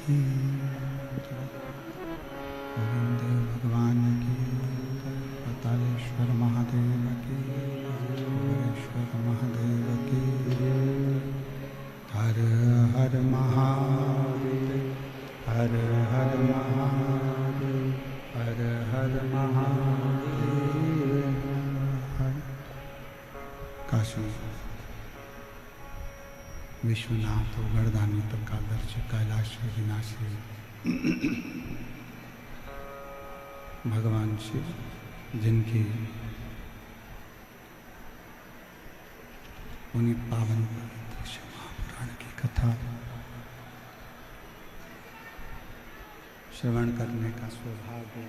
की गोविंद भगवान की पतालेश्वर महादेव की भुवनेश्वर महादेव की हर हर महादेव हर हर महादेव हर हर महादेव हर काशी विश्वनाथ गर्दानी तकादर्श कैलाश विनाशी भगवान शिव जिनकी उन्हीं पावन पवित्र शिव महापुराण की कथा श्रवण करने का सौभाग्य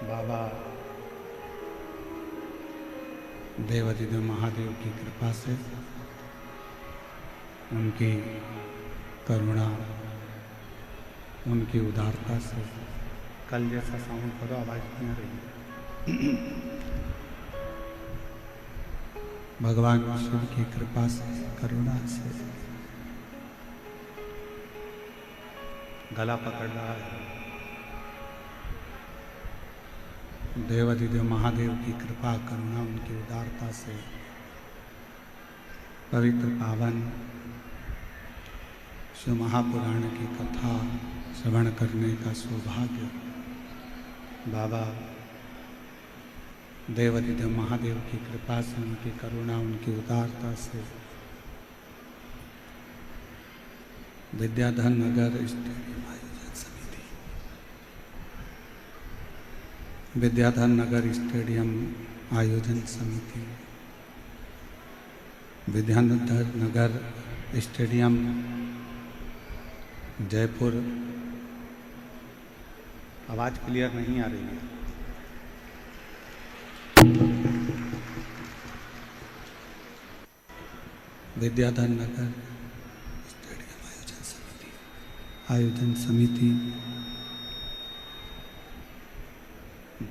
बाबा देवादिदेव महादेव की कृपा से, उनकी करुणा, उनकी उदारता से। कल जैसा साउंड करो, आवाज नहीं आ रही। भगवान शिव की कृपा से, करुणा से गला पकड़ रहा है। देवादिदेव महादेव की कृपा, करुणा, उनकी उदारता से पवित्र पावन शिव महापुराण की कथा श्रवण करने का सौभाग्य बाबा देवादिदेव महादेव की कृपा से, उनकी करुणा, उनकी उदारता से विद्याधर नगर स्टेडियम आयोजन समिति, विद्याधर नगर स्टेडियम आयोजन समिति, विद्याधर नगर स्टेडियम जयपुर। आवाज क्लियर नहीं आ रही है। विद्याधर नगर स्टेडियम आयोजन समिति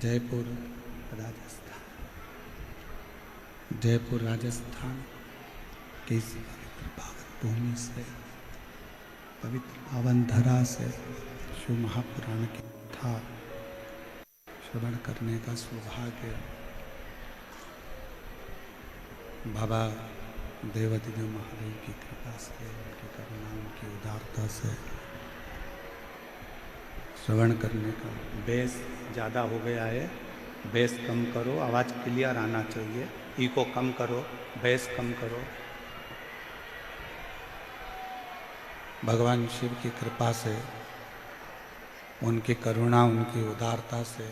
जयपुर राजस्थान, जयपुर राजस्थान की इस पवित्र पावन भूमि से, पवित्र पावन धरा से शिव महापुराण की कथा श्रवण करने का सौभाग्य बाबा देवादिदेव महादेव की कृपा से, उनकी करुणा, उनकी उदारता से श्रवण करने का। बेस ज़्यादा हो गया है, बेस कम करो, आवाज़ क्लियर आना चाहिए। इको कम करो, बेस कम करो। भगवान शिव की कृपा से, उनकी करुणा, उनकी उदारता से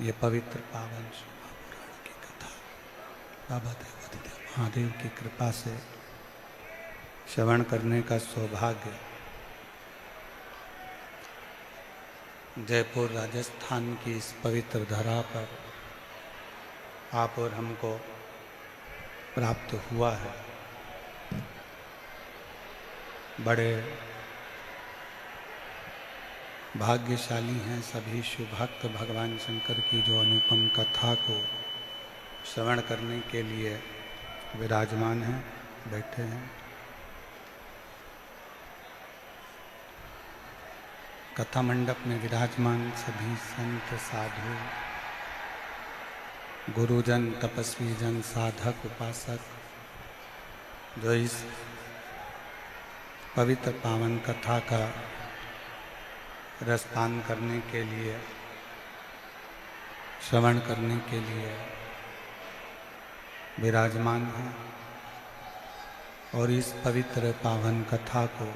ये पवित्र पावन शिव महापुराण की कथा बाबा देवादिदेव महादेव की कृपा से श्रवण करने का सौभाग्य जयपुर राजस्थान की इस पवित्र धरा पर आप और हमको प्राप्त हुआ है। बड़े भाग्यशाली हैं सभी शिव भक्त भगवान शंकर की जो अनुपम कथा को श्रवण करने के लिए विराजमान हैं, बैठे हैं। कथा मंडप में विराजमान सभी संत, साधु, गुरुजन, तपस्वी जन, साधक, उपासक जो इस पवित्र पावन कथा का रसपान करने के लिए, श्रवण करने के लिए विराजमान हैं और इस पवित्र पावन कथा को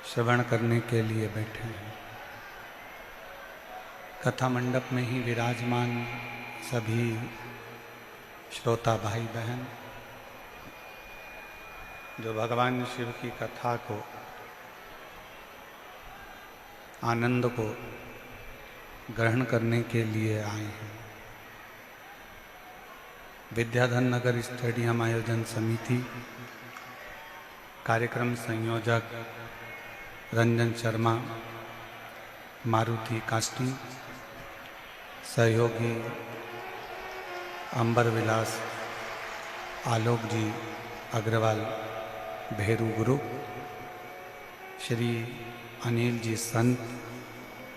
श्रवण करने के लिए बैठे हैं। कथा मंडप में ही विराजमान सभी श्रोता भाई बहन जो भगवान शिव की कथा को, आनंद को ग्रहण करने के लिए आए हैं। विद्याधर नगर स्टेडियम आयोजन समिति, कार्यक्रम संयोजक रंजन शर्मा, मारुति कास्टिंग, सहयोगी अंबर विलास आलोक जी अग्रवाल भेरू गुरु, श्री अनिल जी संत,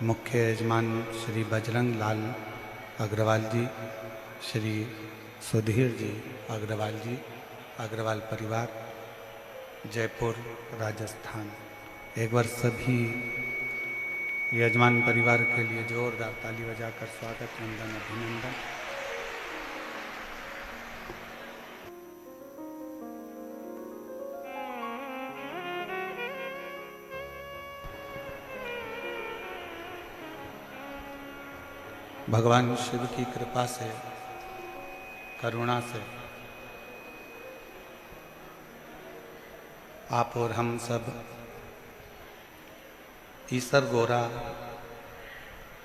मुख्य यजमान श्री बजरंग लाल अग्रवाल जी, श्री सुधीर जी अग्रवाल जी, अग्रवाल परिवार, जयपुर राजस्थान। एक बार सभी यजमान परिवार के लिए जोरदार ताली बजाकर स्वागत, वंदन, अभिनंदन। भगवान शिव की कृपा से, करुणा से आप और हम सब ईसर गोरा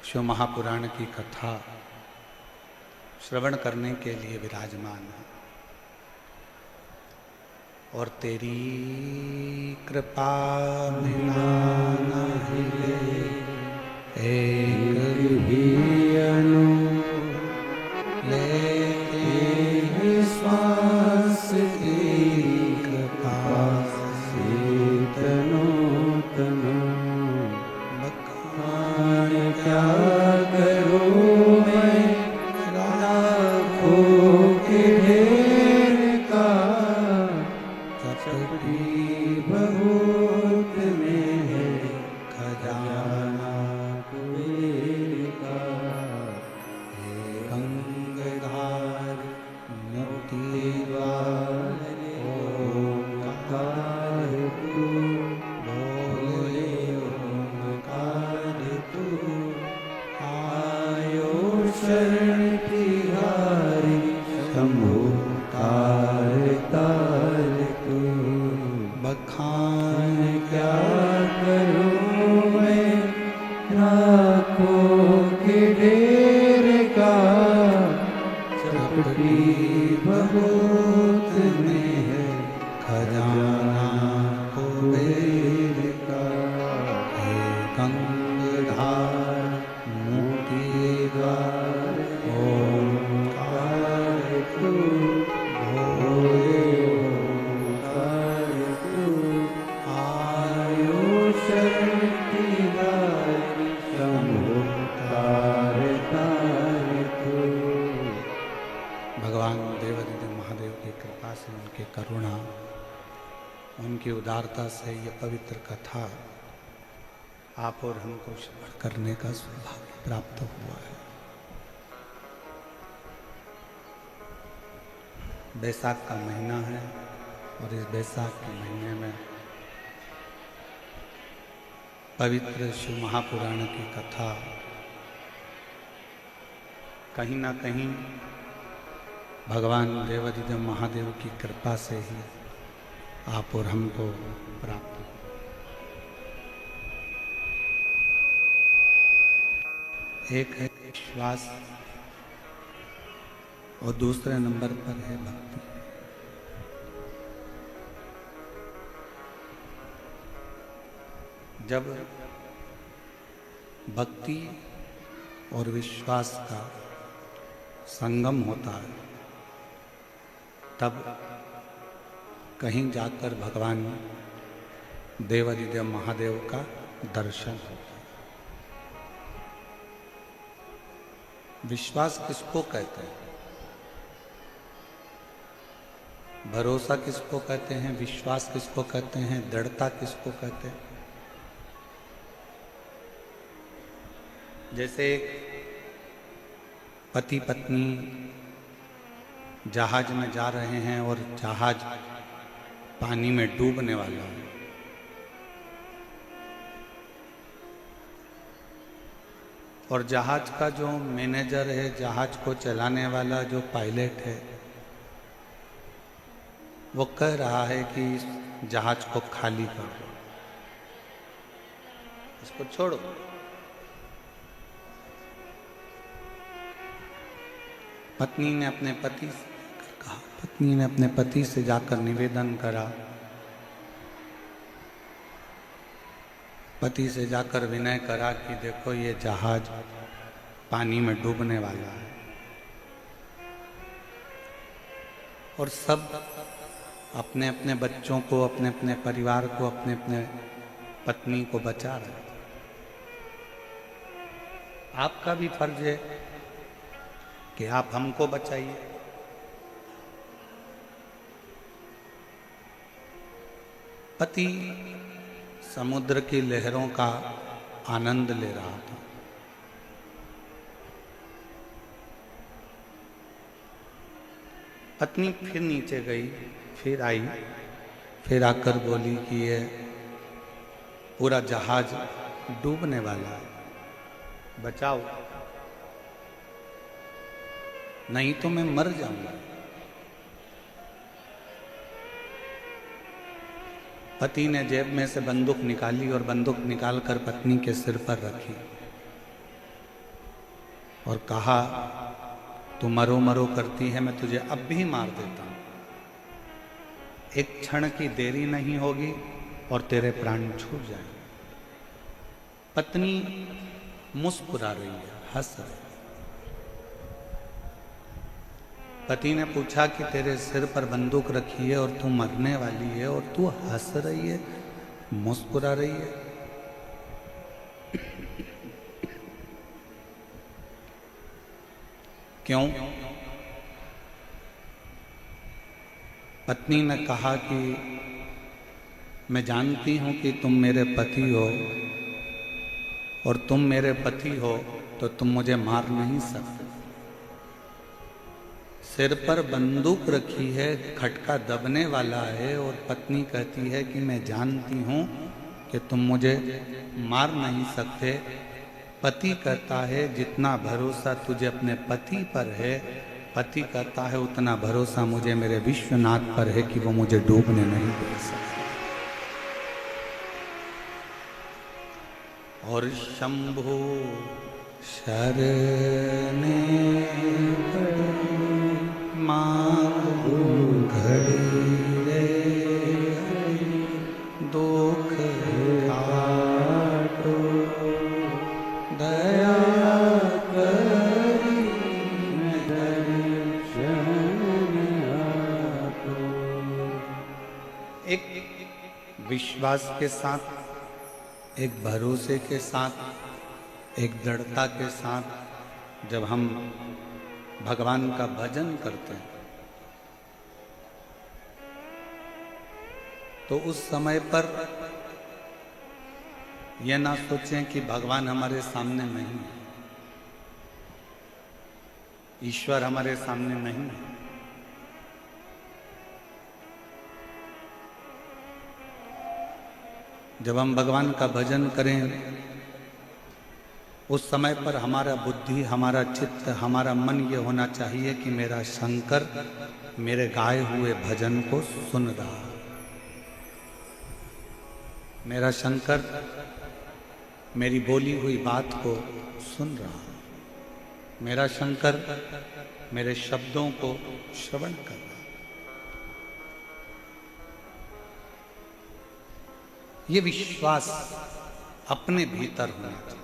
शिव महापुराण की कथा श्रवण करने के लिए विराजमान है। और तेरी कृपा बिना नहीं एक भी अणु लेके श्वास की कृपा से तनो तनो बखान क्या करूं मैं लाखों के ढेर का, कपटी बहुत में है खजाना कुबेर का। हे गंगाधार मोती द्वार ओंकार तू, बोले ओंकार तू, आयो शरण तिहारी शंभु तार तार तू। बखान क्या करूं मैं लाखों के ढेर का, चपटी बहुत में है खजाना कुबेर का। हे गंगाधार मोती द्वार ओंकार तू, भोले ओंकार तू, आयो शरण तिहारी शंभु तार तार तू। भगवान देवादिदेव महादेव की कृपा से, उनकी करुणा, उनकी उदारता से ये पवित्र कथा आप और हमको श्रवण करने का सौभाग्य प्राप्त हुआ है। बैसाख का महीना है और इस बैसाख के महीने में पवित्र शिव महापुराण की कथा कहीं ना कहीं भगवान देवादिदेव महादेव की कृपा से ही आप और हमको प्राप्त हुआ। एक है विश्वास और दूसरे नंबर पर है भक्ति। जब भक्ति और विश्वास का संगम होता है तब कहीं जाकर भगवान देवादिदेव महादेव का दर्शन होता है। विश्वास किसको कहते हैं? भरोसा किसको कहते हैं? विश्वास किसको कहते हैं? दृढ़ता किसको कहते हैं? जैसे पति पत्नी जहाज में जा रहे हैं और जहाज पानी में डूबने वाला है, और जहाज का जो मैनेजर है, जहाज को चलाने वाला जो पायलट है, वो कह रहा है कि इस जहाज को खाली कर दो, इसको छोड़ो। पत्नी ने अपने पति से कहा, पत्नी ने अपने पति से जाकर निवेदन करा, पति से जाकर विनय करा कि देखो ये जहाज पानी में डूबने वाला है, और सब अपने अपने बच्चों को, अपने अपने परिवार को, अपने अपने पत्नी को बचा रहे। आपका भी फर्ज है कि आप हमको बचाइए। पति समुद्र की लहरों का आनंद ले रहा था। पत्नी फिर नीचे गई, फिर आई, फिर आकर बोली कि ये पूरा जहाज डूबने वाला है, बचाओ, नहीं तो मैं मर जाऊंगा। पति ने जेब में से बंदूक निकाली और बंदूक निकालकर पत्नी के सिर पर रखी और कहा, तू मरो मरो करती है, मैं तुझे अब भी मार देता हूं। एक क्षण की देरी नहीं होगी और तेरे प्राण छूट जाएंगे। पत्नी मुस्कुरा रही है, हंस रही। पति ने पूछा कि तेरे सिर पर बंदूक रखी है और तू मरने वाली है और तू हंस रही है, मुस्कुरा रही है। क्यों? पत्नी ने कहा कि मैं जानती हूं कि तुम मेरे पति हो और तुम मेरे पति हो तो तुम मुझे मार नहीं सकते। सिर पर बंदूक रखी है, खटका दबने वाला है और पत्नी कहती है कि मैं जानती हूं कि तुम मुझे मार नहीं सकते। पति कहता है जितना भरोसा तुझे अपने पति पर है, पति कहता है उतना भरोसा मुझे मेरे विश्वनाथ पर है कि वो मुझे डूबने नहीं दे सकते। और शंभु शरणे मांगू घड़ी रे, दुख काटो दया करी दर्शन आपो। एक विश्वास के साथ, एक भरोसे के साथ, एक दृढ़ता के साथ जब हम भगवान का भजन करते हैं तो उस समय पर यह ना सोचें कि भगवान हमारे सामने नहीं है, ईश्वर हमारे सामने नहीं है। जब हम भगवान का भजन करें उस समय पर हमारा बुद्धि, हमारा चित्त, हमारा मन ये होना चाहिए कि मेरा शंकर मेरे गाए हुए भजन को सुन रहा है, मेरा शंकर मेरी बोली हुई बात को सुन रहा है, मेरा शंकर मेरे शब्दों को श्रवण कर रहा है। ये विश्वास अपने भीतर होना चाहिए।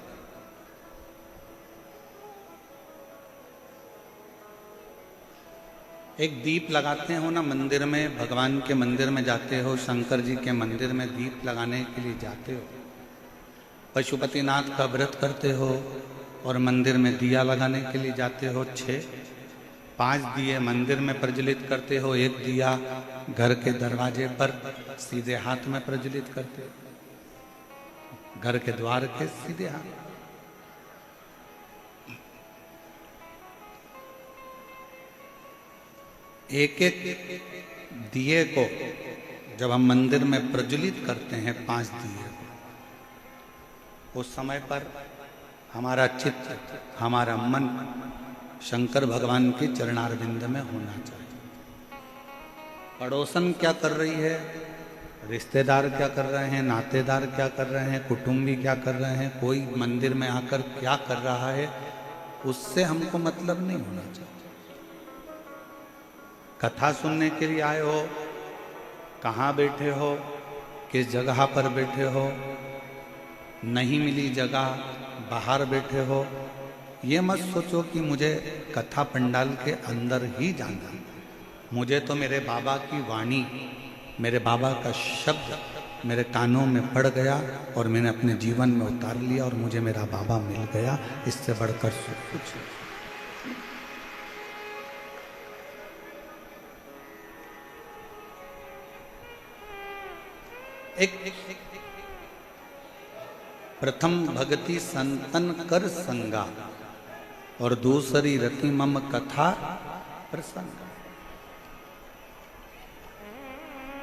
एक दीप लगाते हो ना मंदिर में, भगवान के मंदिर में जाते हो, शंकर जी के मंदिर में दीप लगाने के लिए जाते हो, पशुपतिनाथ का व्रत करते हो और मंदिर में दिया लगाने के लिए जाते हो। 5 दिए मंदिर में प्रज्वलित करते हो, 1 दिया घर के दरवाजे पर सीधे हाथ में प्रज्वलित करते हो, घर के द्वार के सीधे हाथ। एक एक दिए को जब हम मंदिर में प्रज्वलित करते हैं, 5 दिए को, उस समय पर हमारा चित्त, हमारा मन शंकर भगवान के चरणारविंद में होना चाहिए। पड़ोसन क्या कर रही है, रिश्तेदार क्या कर रहे हैं, नातेदार क्या कर रहे हैं, कुटुंबी क्या कर रहे हैं, कोई मंदिर में आकर क्या कर रहा है, उससे हमको मतलब नहीं होना चाहिए। कथा सुनने के लिए आए हो, कहाँ बैठे हो, किस जगह पर बैठे हो, नहीं मिली जगह बाहर बैठे हो, ये मत सोचो कि मुझे कथा पंडाल के अंदर ही जाना है। मुझे तो मेरे बाबा की वाणी, मेरे बाबा का शब्द मेरे कानों में पड़ गया और मैंने अपने जीवन में उतार लिया और मुझे मेरा बाबा मिल गया। इससे बढ़कर कुछ एक प्रथम भक्ति संतन कर संगा और दूसरी रति मम कथा प्रसंग।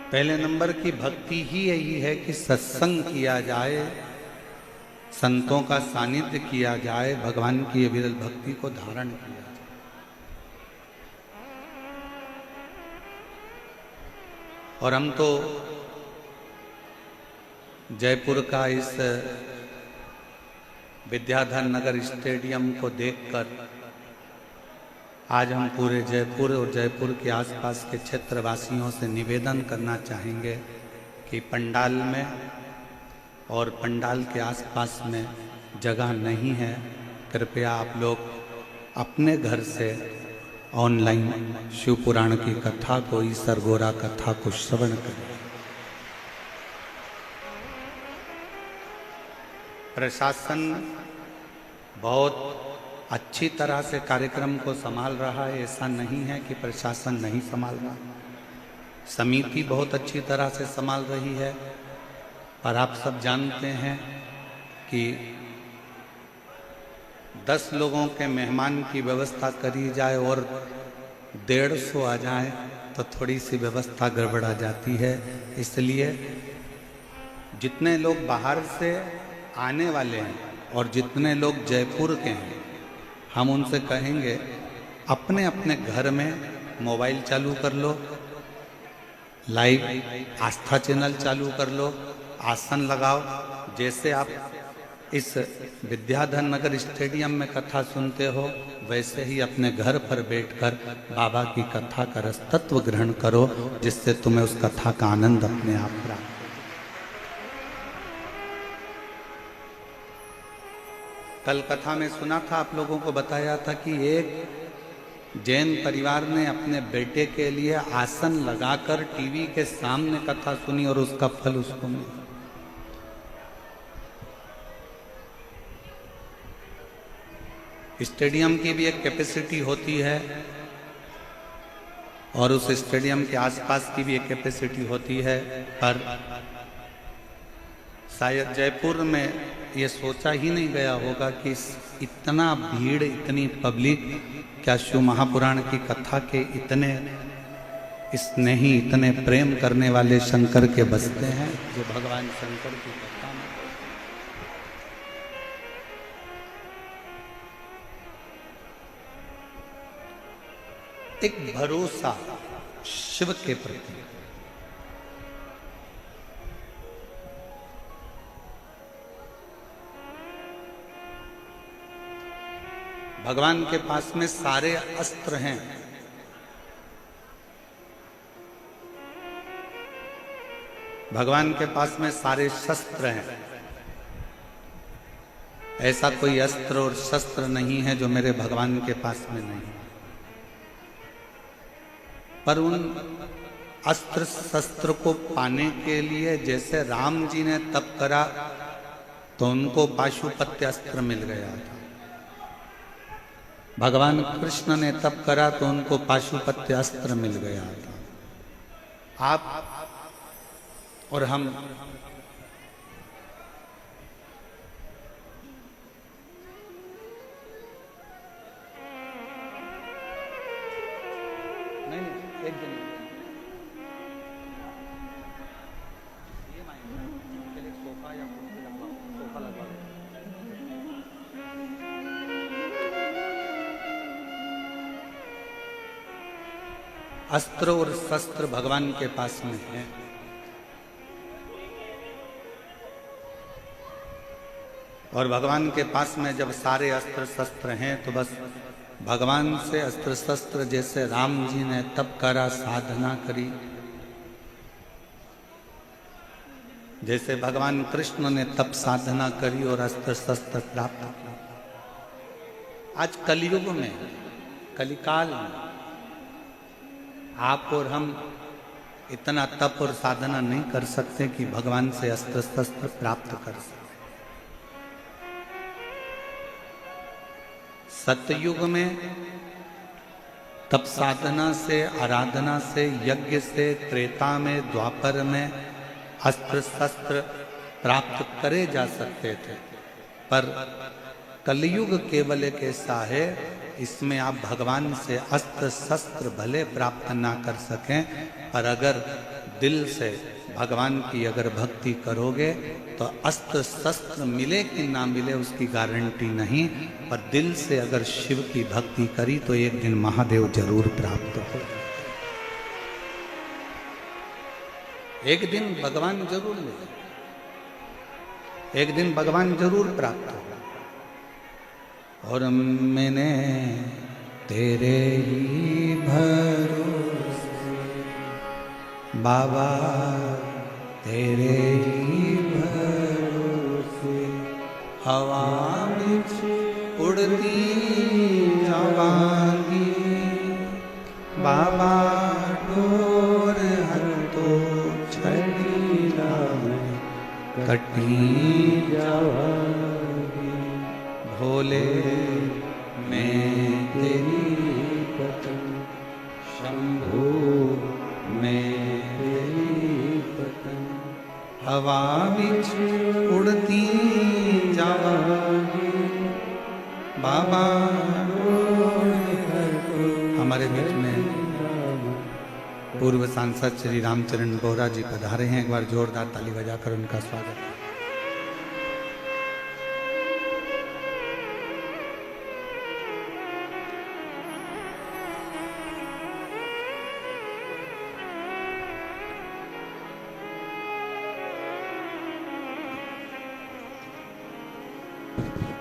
पहले नंबर की भक्ति ही यही है कि सत्संग किया जाए, संतों का सानिध्य किया जाए, भगवान की विरल भक्ति को धारण किया जाए। और हम तो जयपुर का इस विद्याधर नगर स्टेडियम को देखकर आज हम पूरे जयपुर और जयपुर के आसपास के क्षेत्रवासियों से निवेदन करना चाहेंगे कि पंडाल में और पंडाल के आसपास में जगह नहीं है। कृपया आप लोग अपने घर से ऑनलाइन शिव पुराण की कथा को, ईसर गोरा कथा को श्रवण करें। प्रशासन बहुत अच्छी तरह से कार्यक्रम को संभाल रहा है, ऐसा नहीं है कि प्रशासन नहीं संभाल रहा। समिति बहुत अच्छी तरह से संभाल रही है, पर आप सब जानते हैं कि 10 लोगों के मेहमान की व्यवस्था करी जाए और 150 आ जाए तो थोड़ी सी व्यवस्था गड़बड़ा जाती है। इसलिए जितने लोग बाहर से आने वाले हैं और जितने लोग जयपुर के हैं, हम उनसे कहेंगे अपने अपने घर में मोबाइल चालू कर लो, लाइव आस्था चैनल चालू कर लो, आसन लगाओ। जैसे आप इस विद्याधर नगर स्टेडियम में कथा सुनते हो, वैसे ही अपने घर पर बैठकर बाबा की कथा का रस तत्व ग्रहण करो, जिससे तुम्हें उस कथा का आनंद अपने आप प्राप्त। कल कथा में सुना था, आप लोगों को बताया था कि एक जैन परिवार ने अपने बेटे के लिए आसन लगाकर टीवी के सामने कथा सुनी और उसका फल उसको मिला। स्टेडियम की भी एक कैपेसिटी होती है और उस स्टेडियम के आसपास की भी एक कैपेसिटी होती है, पर शायद जयपुर में ये सोचा ही नहीं गया होगा कि इतना भीड़, इतनी पब्लिक क्या शिव महापुराण की कथा के इतने स्नेही, इतने प्रेम करने वाले शंकर के बसते हैं, जो भगवान शंकर की कथा में एक भरोसा शिव के प्रति। भगवान के पास में सारे अस्त्र हैं, भगवान के पास में सारे शस्त्र हैं। ऐसा कोई अस्त्र और शस्त्र नहीं है जो मेरे भगवान के पास में नहीं। पर उन अस्त्र शस्त्र को पाने के लिए जैसे राम जी ने तप करा तो उनको पाशुपत्य अस्त्र मिल गया था, भगवान कृष्ण ने तप करा तो उनको पाशुपत्य अस्त्र मिल गया था। आप और हम नहीं, एक दिन सोफा या सोफा लगवा अस्त्र और शस्त्र भगवान के पास में है। और भगवान के पास में जब सारे अस्त्र शस्त्र हैं तो बस भगवान से अस्त्र शस्त्र, जैसे राम जी ने तप करा, साधना करी, जैसे भगवान कृष्ण ने तप साधना करी और अस्त्र शस्त्र प्राप्त किया। आज कलयुग में, कलिकाल में आप और हम इतना तप और साधना नहीं कर सकते कि भगवान से अस्त्र शस्त्र प्राप्त कर सके। सतयुग में तप साधना से, आराधना से, यज्ञ से, त्रेता में, द्वापर में अस्त्र शस्त्र प्राप्त करे जा सकते थे, पर कलयुग केवल एक ऐसा है, इसमें आप भगवान से अस्त्र शस्त्र भले प्राप्त ना कर सकें, पर अगर दिल से भगवान की अगर भक्ति करोगे तो अस्त्र शस्त्र मिले कि ना मिले उसकी गारंटी नहीं, पर दिल से अगर शिव की भक्ति करी तो एक दिन महादेव जरूर प्राप्त हो। एक दिन भगवान जरूर मिले, एक दिन भगवान जरूर प्राप्त हो। और मैंने तेरे ही भरोसे बाबा, तेरे ही भरोसे हवा में उड़ती जावांगी बाबा, डोर हतो छड़ीला में कटी जावांगी, भोले मैं तेरी पतंग, शंभू मैं तेरी पतंग, हवा बिच उड़ती जावांगी बाबा। हमारे बीच में पूर्व सांसद श्री रामचरण बोहरा जी पधारे हैं, एक बार जोरदार ताली बजाकर उनका स्वागत है।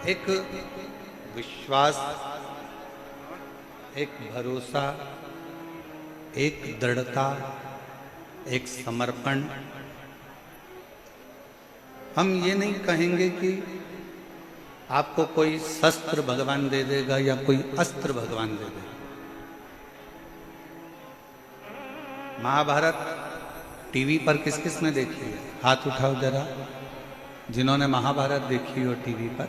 एक विश्वास, एक भरोसा, एक दृढ़ता, एक समर्पण। हम ये नहीं कहेंगे कि आपको कोई शस्त्र भगवान दे देगा या कोई अस्त्र भगवान दे देगा। महाभारत टीवी पर किस किस ने देखी है? हाथ उठाओ जरा, जिन्होंने महाभारत देखी हो टीवी पर।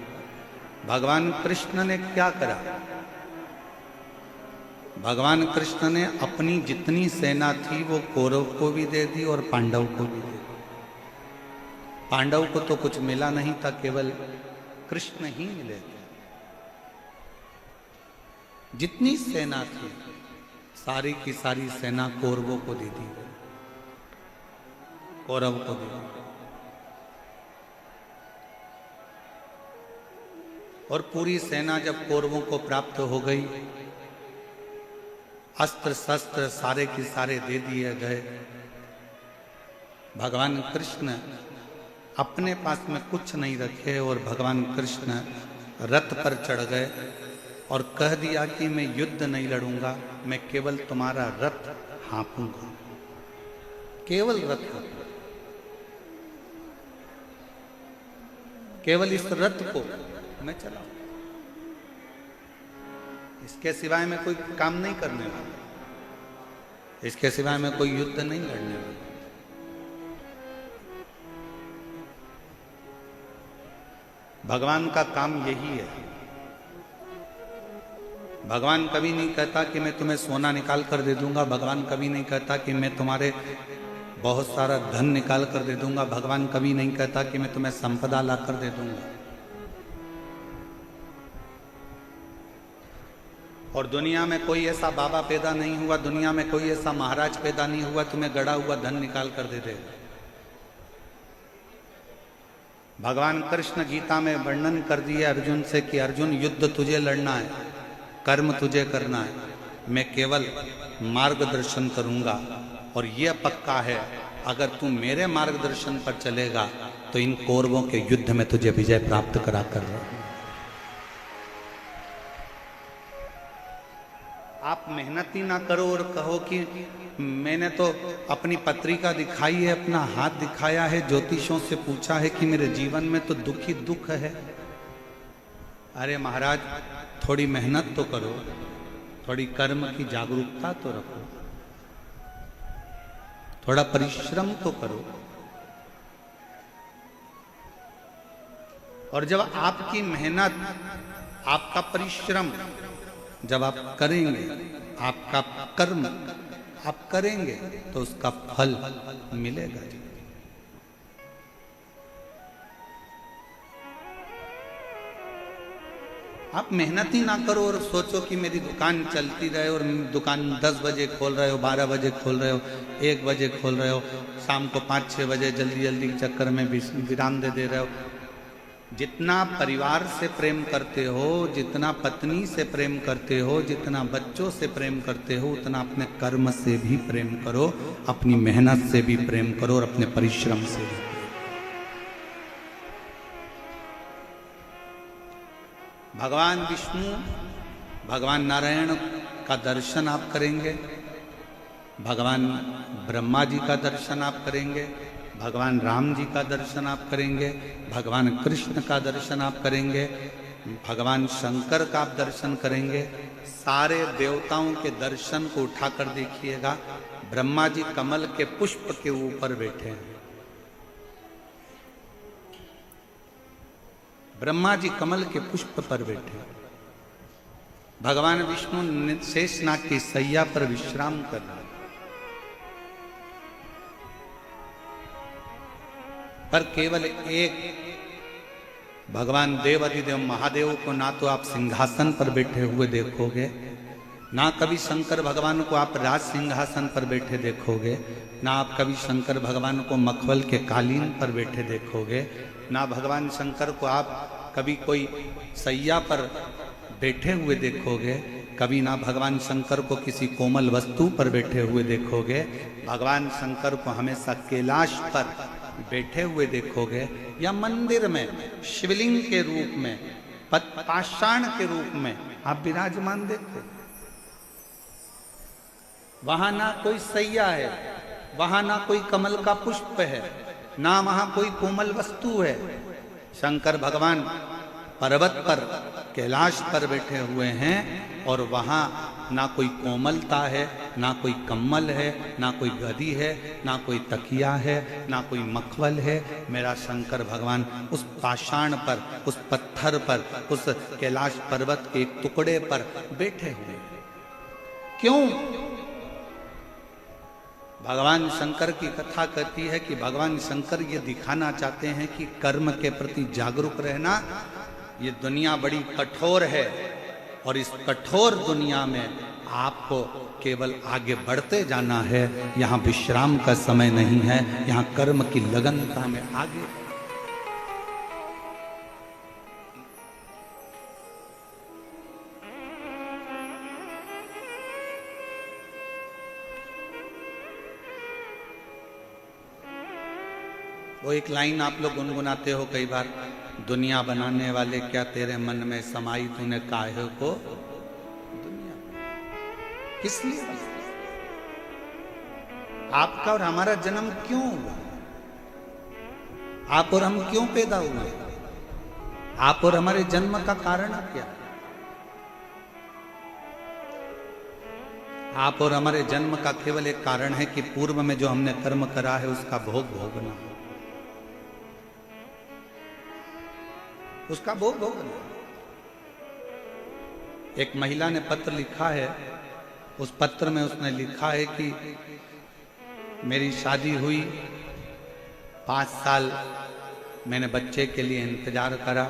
भगवान कृष्ण ने क्या करा? भगवान कृष्ण ने अपनी जितनी सेना थी वो कौरव को भी दे दी और पांडव को भी दे दी। पांडव को तो कुछ मिला नहीं था, केवल कृष्ण ही मिले थे। जितनी सेना थी सारी की सारी सेना कौरवों को दे दी, कौरव को दे दी। और पूरी सेना जब कौरवों को प्राप्त हो गई, अस्त्र शस्त्र सारे के सारे दे दिए गए, भगवान कृष्ण अपने पास में कुछ नहीं रखे और भगवान कृष्ण रथ पर चढ़ गए और कह दिया कि मैं युद्ध नहीं लड़ूंगा, मैं केवल तुम्हारा रथ हाँपूंगा, केवल रथ, केवल इस रथ को मैं चलाऊं, इसके सिवाय मैं कोई काम नहीं करने वाला, इसके सिवाय मैं कोई युद्ध नहीं लड़ने वाला। भगवान का काम यही है। भगवान कभी नहीं कहता कि मैं तुम्हें सोना निकाल कर दे दूंगा, भगवान कभी नहीं कहता कि मैं तुम्हारे बहुत सारा धन निकाल कर दे दूंगा, भगवान कभी नहीं कहता कि मैं तुम्हें संपदा ला कर दे दूंगा। और दुनिया में कोई ऐसा बाबा पैदा नहीं हुआ, दुनिया में कोई ऐसा महाराज पैदा नहीं हुआ तुम्हें गड़ा हुआ धन निकाल कर दे देगा। भगवान कृष्ण गीता में वर्णन कर दिया अर्जुन से कि अर्जुन युद्ध तुझे लड़ना है, कर्म तुझे करना है, मैं केवल मार्गदर्शन करूंगा। और यह पक्का है अगर तू मेरे मार्गदर्शन पर चलेगा तो इन कौरवों के युद्ध में तुझे विजय प्राप्त करा कर। आप मेहनत ही ना करो और कहो कि मैंने तो अपनी पत्रिका दिखाई है, अपना हाथ दिखाया है, ज्योतिषों से पूछा है कि मेरे जीवन में तो दुख ही दुख है। अरे महाराज, थोड़ी मेहनत तो करो, थोड़ी कर्म की जागरूकता तो रखो। थोड़ा परिश्रम तो करो। और जब आपकी मेहनत, आपका परिश्रम जब आप करेंगे, आपका कर्म आप करेंगे, तो उसका फल मिलेगा। आप मेहनत ही ना करो और सोचो कि मेरी दुकान चलती रहे, और दुकान 10 बजे खोल रहे हो, 12 बजे खोल रहे हो, 1 बजे खोल रहे हो, शाम को 5-6 बजे जल्दी जल्दी के चक्कर में विराम दे रहे हो। जितना परिवार से प्रेम करते हो, जितना पत्नी से प्रेम करते हो, जितना बच्चों से प्रेम करते हो, उतना अपने कर्म से भी प्रेम करो, अपनी मेहनत से भी प्रेम करो, और अपने परिश्रम से भी। भगवान विष्णु, भगवान नारायण का दर्शन आप करेंगे, भगवान ब्रह्मा जी का दर्शन आप करेंगे, भगवान राम जी का दर्शन आप करेंगे, भगवान कृष्ण का दर्शन आप करेंगे, भगवान शंकर का आप दर्शन करेंगे। सारे देवताओं के दर्शन को उठाकर देखिएगा। ब्रह्मा जी कमल के पुष्प के ऊपर बैठे हैं। ब्रह्मा जी कमल के पुष्प पर बैठे। भगवान विष्णु शेषनाग की सैया पर विश्राम कर रहे। पर केवल एक भगवान देवाधिदेव महादेव को ना तो आप सिंहासन पर बैठे हुए देखोगे, ना कभी शंकर भगवान को आप राज सिंहासन पर बैठे देखोगे, ना आप कभी शंकर भगवान को मखमल के कालीन पर बैठे देखोगे, ना भगवान शंकर को आप कभी कोई सैया पर बैठे हुए देखोगे, कभी ना भगवान शंकर को किसी कोमल वस्तु पर बैठे हुए देखोगे। भगवान शंकर को हमेशा कैलाश पर बैठे हुए देखोगे, या मंदिर में शिवलिंग के रूप में, पाषाण के रूप में आप विराजमान देखो। वहां ना कोई सैया है, वहां ना कोई कमल का पुष्प है, ना वहां कोई कोमल वस्तु है। शंकर भगवान पर्वत पर, कैलाश पर बैठे हुए हैं, और वहां ना कोई कोमलता है, ना कोई कम्मल है, ना कोई गदी है, ना कोई तकिया है, ना कोई मखमल है। मेरा शंकर भगवान उस पाषाण पर, उस पत्थर पर, उस कैलाश पर्वत के एक टुकड़े पर बैठे हुए। क्यों? भगवान शंकर की कथा कहती है कि भगवान शंकर ये दिखाना चाहते हैं कि कर्म के प्रति जागरूक रहना। ये दुनिया बड़ी कठोर है, और इस कठोर दुनिया में आपको केवल आगे बढ़ते जाना है। यहाँ विश्राम का समय नहीं है, यहाँ कर्म की लगनता में आगे। वो एक लाइन आप लोग गुनगुनाते हो कई बार, दुनिया बनाने वाले क्या तेरे मन में समाई तूने काहे को दुनिया। किस लिए? आपका और हमारा जन्म क्यों हुआ? आप और हम क्यों पैदा हुए? आप और हमारे जन्म का कारण क्या? आप और हमारे जन्म का केवल एक कारण है कि पूर्व में जो हमने कर्म करा है उसका भोग भोगना, उसका भोग भोगना। एक महिला ने पत्र लिखा है, उस पत्र में उसने लिखा है कि मेरी शादी हुई, 5 साल मैंने बच्चे के लिए इंतजार करा,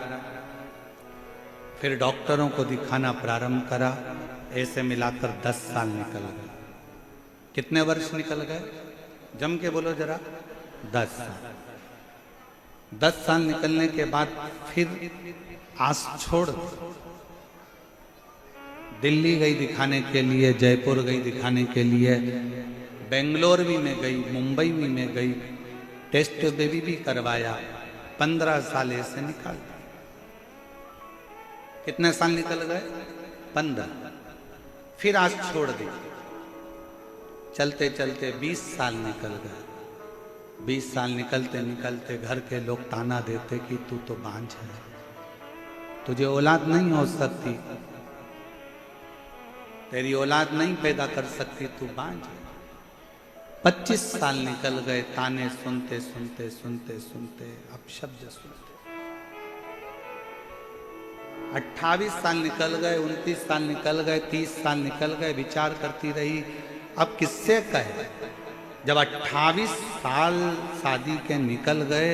फिर डॉक्टरों को दिखाना प्रारंभ करा, ऐसे मिलाकर 10 साल निकल गए। कितने वर्ष निकल गए? जम के बोलो जरा। 10 साल। 10 साल निकलने के बाद फिर आस छोड़ दिल्ली गई दिखाने के लिए, जयपुर गई दिखाने के लिए, बेंगलोर भी में गई, मुंबई भी में गई, टेस्ट बेबी भी करवाया। 15 साल ऐसे निकाल। कितने साल निकल गए? 15। फिर आस छोड़ दी। चलते चलते 20 साल निकल गए। 20 साल निकलते निकलते घर के लोग ताना देते कि तू तो बांझ है, तुझे औलाद नहीं हो सकती, तेरी औलाद नहीं पैदा कर सकती, तू बांझ है। 25 साल निकल गए ताने सुनते सुनते सुनते सुनते, अब शब्द सुनते। 28 साल निकल गए, 29 साल निकल गए, 30 साल निकल गए, विचार करती रही अब किससे कहे। जब 28 साल शादी के निकल गए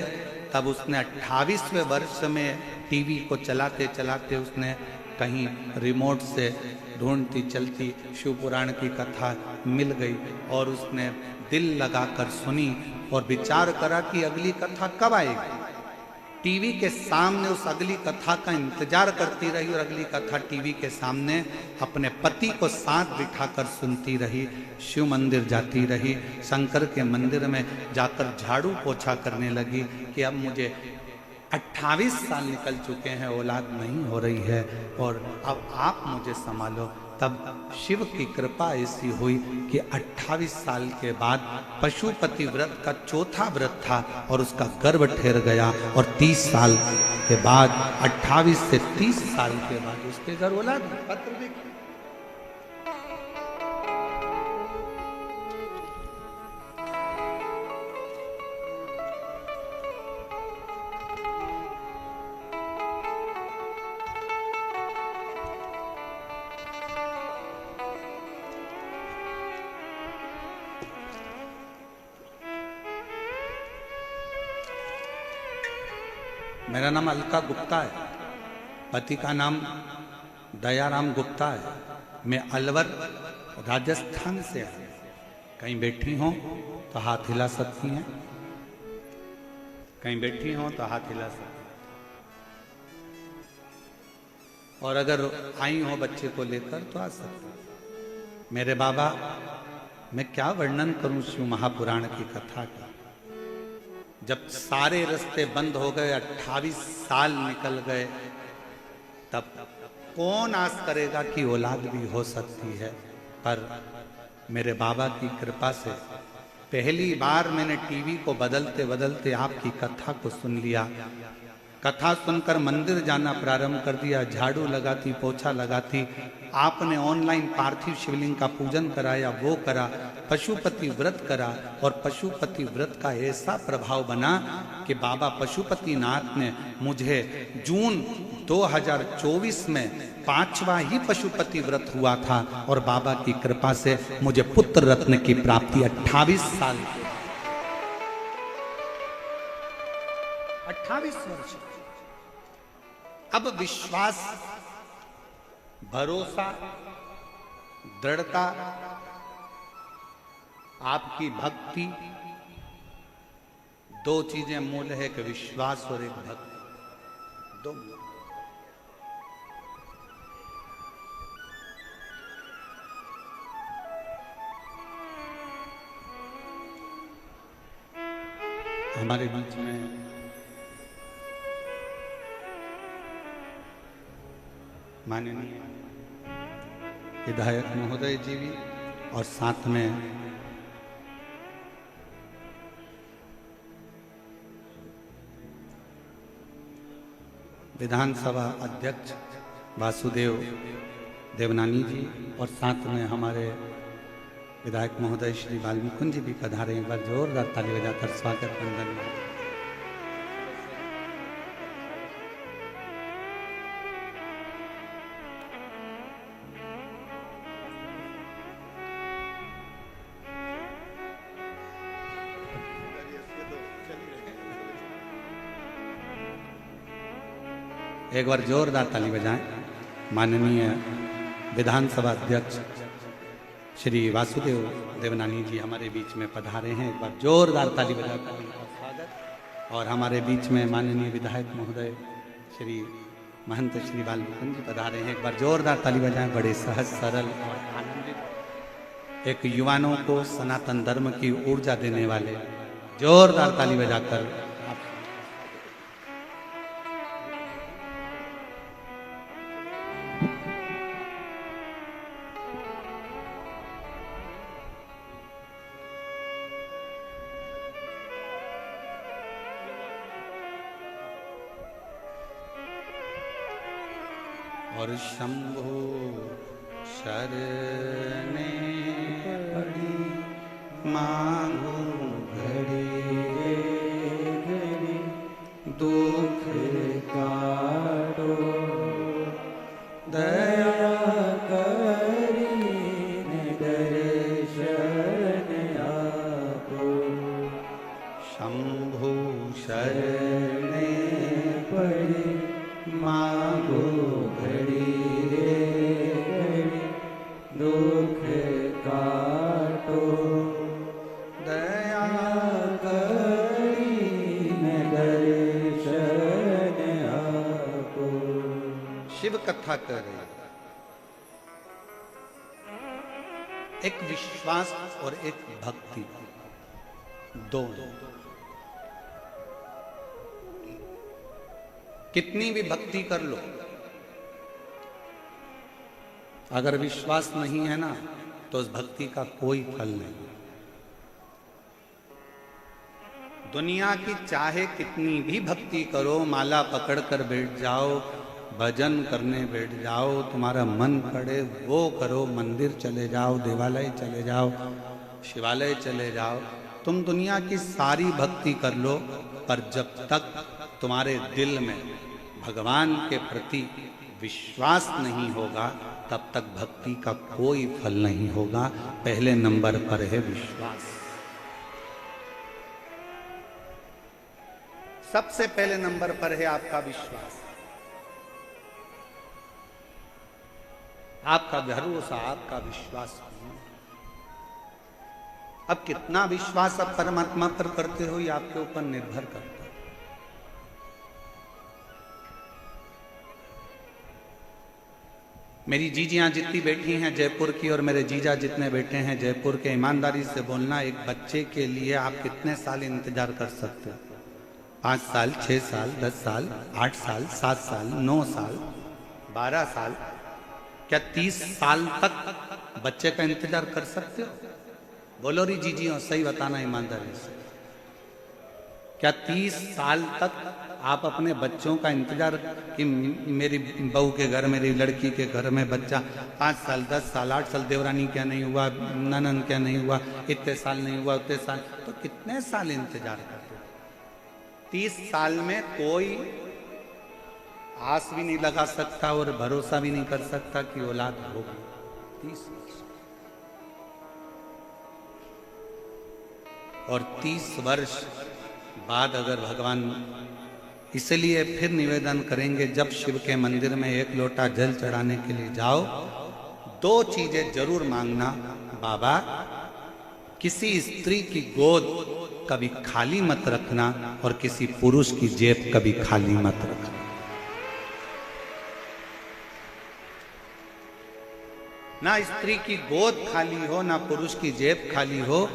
तब उसने 28वें वर्ष में टीवी को चलाते चलाते उसने कहीं रिमोट से ढूंढती चलती शिव पुराण की कथा मिल गई और उसने दिल लगाकर सुनी और विचार करा कि अगली कथा कब आएगी। टीवी के सामने उस अगली कथा का इंतजार करती रही और अगली कथा टीवी के सामने अपने पति को साथ बिठाकर सुनती रही। शिव मंदिर जाती रही, शंकर के मंदिर में जाकर झाड़ू पोछा करने लगी कि अब मुझे 28 साल निकल चुके हैं, औलाद नहीं हो रही है और अब आप मुझे संभालो। तब शिव की कृपा ऐसी हुई कि 28 साल के बाद पशुपति व्रत का चौथा व्रत था और उसका गर्भ ठहर गया और 30 साल के बाद 28 से 30 साल के बाद उसके घर औलाद पत्र भी। मेरा नाम अलका गुप्ता है, पति का नाम दयाराम गुप्ता है। मैं अलवर राजस्थान से आया। कहीं बैठी हो तो हाथ हिला सकती हैं, कहीं बैठी हो तो हाथ हिला सकती हैं। और अगर आई हो बच्चे को लेकर तो आ सकते हैं। मेरे बाबा, मैं क्या वर्णन करूं शिव महापुराण की कथा का। जब सारे रास्ते बंद हो गए, 28 साल निकल गए, तब कौन आस करेगा कि औलाद भी हो सकती है। पर मेरे बाबा की कृपा से पहली बार मैंने टीवी को बदलते बदलते आपकी कथा को सुन लिया। कथा सुनकर मंदिर जाना प्रारंभ कर दिया, झाड़ू लगाती, पोछा लगाती। आपने ऑनलाइन पार्थिव शिवलिंग का पूजन कराया, वो करा, पशुपति व्रत करा और पशुपति व्रत का ऐसा प्रभाव बना कि बाबा पशुपतिनाथ ने मुझे जून 2024 में 5वां ही पशुपति व्रत हुआ था और बाबा की कृपा से मुझे पुत्र रत्न की प्राप्ति 28 साल 28 वर्ष। अब विश्वास, भरोसा, दृढ़ता, आपकी भक्ति, दो चीजें मूल है कि विश्वास और एक भक्ति, दो। हमारे बीच में माननीय विधायक महोदय जी भी और साथ में विधानसभा अध्यक्ष वासुदेव देवनानी जी और साथ में हमारे विधायक महोदय श्री वाल्मीकुंज जी भी पधारे। एक बार जोरदार ताली बजाकर स्वागत वंदन। एक बार जोरदार ताली बजाएं। माननीय विधानसभा अध्यक्ष श्री वासुदेव देवनानी जी हमारे बीच में पधारे हैं। एक बार जोरदार ताली बजाकर उनका स्वागत। और हमारे बीच में माननीय विधायक महोदय श्री महंत श्री वाल्मीकुंज जी पधारे हैं। एक बार जोरदार ताली बजाएं। बड़े सहज, सरल और आनंदित, एक युवाओं को सनातन धर्म की ऊर्जा देने वाले, जोरदार ताली बजाकर और शंभो शरणे पड़ी मांगो घड़ी रे घड़ी दुख काटो दया करीने दर्शन आपो शंभु शरणे पड़े मांगो घड़ी रे घड़ी दुख काटो दया करीने दर्शन आपो। शिव कथा कर रही है। एक विश्वास और एक भक्ति, दोनों। कितनी भी भक्ति कर लो, अगर विश्वास नहीं है ना तो उस भक्ति का कोई फल नहीं। दुनिया की चाहे कितनी भी भक्ति करो, माला पकड़ कर बैठ जाओ, भजन करने बैठ जाओ, तुम्हारा मन करे वो करो, मंदिर चले जाओ, देवालय चले जाओ, शिवालय चले जाओ, तुम दुनिया की सारी भक्ति कर लो, पर जब तक तुम्हारे दिल में भगवान के प्रति विश्वास नहीं होगा तब तक भक्ति का कोई फल नहीं होगा। पहले नंबर पर है विश्वास। सबसे पहले नंबर पर है आपका विश्वास, आपका भरोसा, आपका विश्वास। अब कितना विश्वास आप परमात्मा पर करते हो ये आपके ऊपर निर्भर करता है। मेरी जीजियां जितनी बैठी हैं जयपुर की और मेरे जीजा जितने बैठे हैं जयपुर के, ईमानदारी से बोलना, एक बच्चे के लिए आप कितने साल इंतजार कर सकते हो? 5 साल, 6 साल, 10 साल, 8 साल, 7 साल, 9 साल, 12 साल, क्या 30 साल तक बच्चे का इंतजार कर सकते हो? बोलो री जीजियों, सही बताना ईमानदारी से। क्या 30 साल तक आप अपने बच्चों का इंतजार कि मेरी बहू के घर, मेरी लड़की के घर में बच्चा 5 साल, 10 साल, 8 साल, देवरानी क्या नहीं हुआ, ननन क्या नहीं हुआ, इतने साल नहीं हुआ, उतने साल, तो कितने साल इंतजार करते हो? 30 साल में कोई आस भी नहीं लगा सकता और भरोसा भी नहीं कर सकता कि औलाद होगी। 30 और 30 वर्ष बाद अगर भगवान, इसलिए फिर निवेदन करेंगे जब शिव के मंदिर में 1 लोटा जल चढ़ाने के लिए जाओ, 2 चीजें जरूर मांगना। बाबा, किसी स्त्री की गोद कभी खाली मत रखना और किसी पुरुष की जेब कभी खाली मत रखना। ना स्त्री की गोद खाली हो, ना पुरुष की जेब खाली हो।